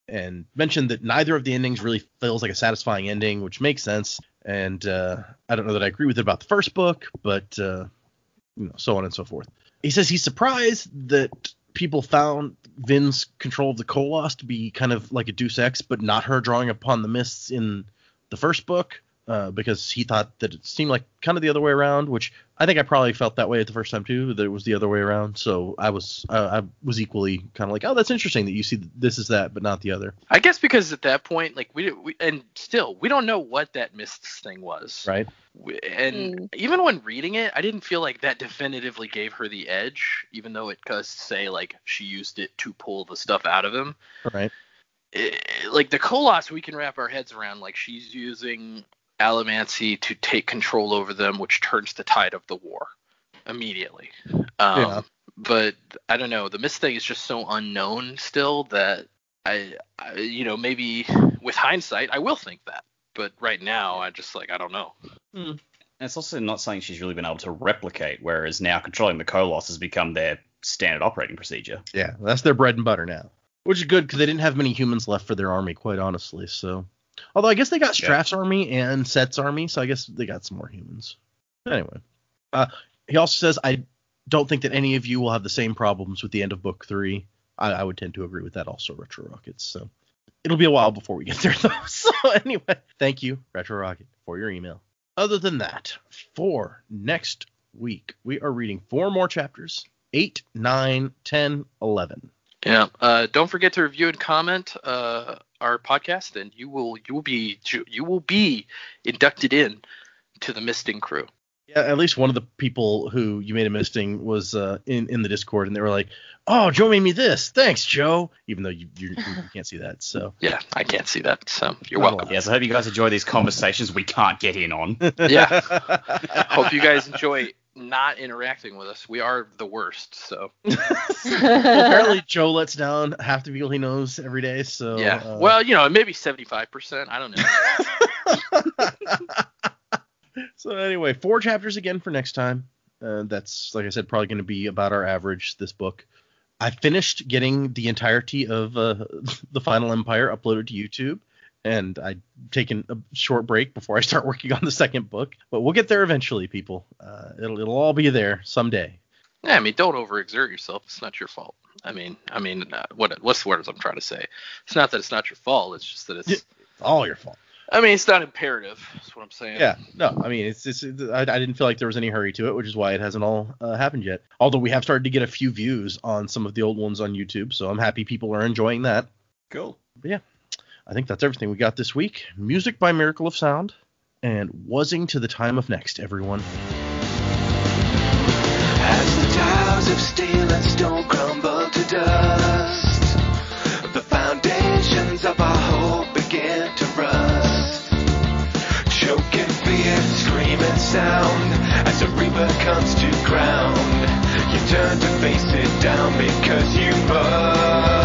and mentioned that neither of the endings really feels like a satisfying ending, which makes sense. And I don't know that I agree with it about the first book, but so on and so forth. He says he's surprised that people found Vin's control of the Koloss to be kind of like a Deus Ex, but not her drawing upon the mists in the first book, because he thought that it seemed like kind of the other way around, which I think I probably felt that way at the first time too, that it was the other way around. So I was equally kind of like, oh, that's interesting that you see this is that, but not the other. I guess because at that point, like we don't know what that mists thing was. Right. And even when reading it, I didn't feel like that definitively gave her the edge, even though it does say like she used it to pull the stuff out of him. Right. Like the Koloss, we can wrap our heads around, like she's using Allomancy to take control over them, which turns the tide of the war immediately. But I don't know, the mist thing is just so unknown still that I maybe with hindsight I will think that, but right now I just I don't know. And it's also not something she's really been able to replicate, whereas now controlling the Koloss has become their standard operating procedure. Yeah, that's their bread and butter now, which is good because they didn't have many humans left for their army, quite honestly. So, although I guess they got Straff's army and Set's army, so I guess they got some more humans. Anyway, he also says, I don't think that any of you will have the same problems with the end of book 3. I would tend to agree with that also, Retro Rockets. So it'll be a while before we get there, though. So anyway, thank you, Retro Rocket, for your email. Other than that, for next week, we are reading 4 more chapters, 8, 9, 10, 11. Yeah. Don't forget to review and comment our podcast, and you will be inducted in to the misting crew. Yeah, at least one of the people who you made a misting was in the Discord, and they were like, "Oh, Joe made me this. Thanks, Joe." Even though you can't see that, so yeah, I can't see that. So you're welcome. Yes, I hope you guys enjoy these conversations we can't get in on. Yeah. Hope you guys enjoy not interacting with us. We are the worst. So well, apparently Joe lets down half the people he knows every day. So yeah. Well, maybe 75%. I don't know. So anyway, 4 chapters again for next time. That's, like I said, probably going to be about our average this book. I finished getting the entirety of the Final Empire uploaded to YouTube, and I've taken a short break before I start working on the second book. But we'll get there eventually, people. It'll all be there someday. Yeah, don't overexert yourself. It's not your fault. What's the words I'm trying to say? It's not that it's not your fault. It's just that it's all your fault. It's not imperative. That's what I'm saying. Yeah, no, I didn't feel like there was any hurry to it, which is why it hasn't all happened yet. Although we have started to get a few views on some of the old ones on YouTube, so I'm happy people are enjoying that. Cool. But yeah, I think that's everything we got this week. Music by Miracle of Sound, and wuzzing to the time of next, everyone. As the towers of steel and stone crumble to dust, the foundations of our hope begin to rust. Choking fear, screaming sound, as a reaper comes to ground. You turn to face it down because you must.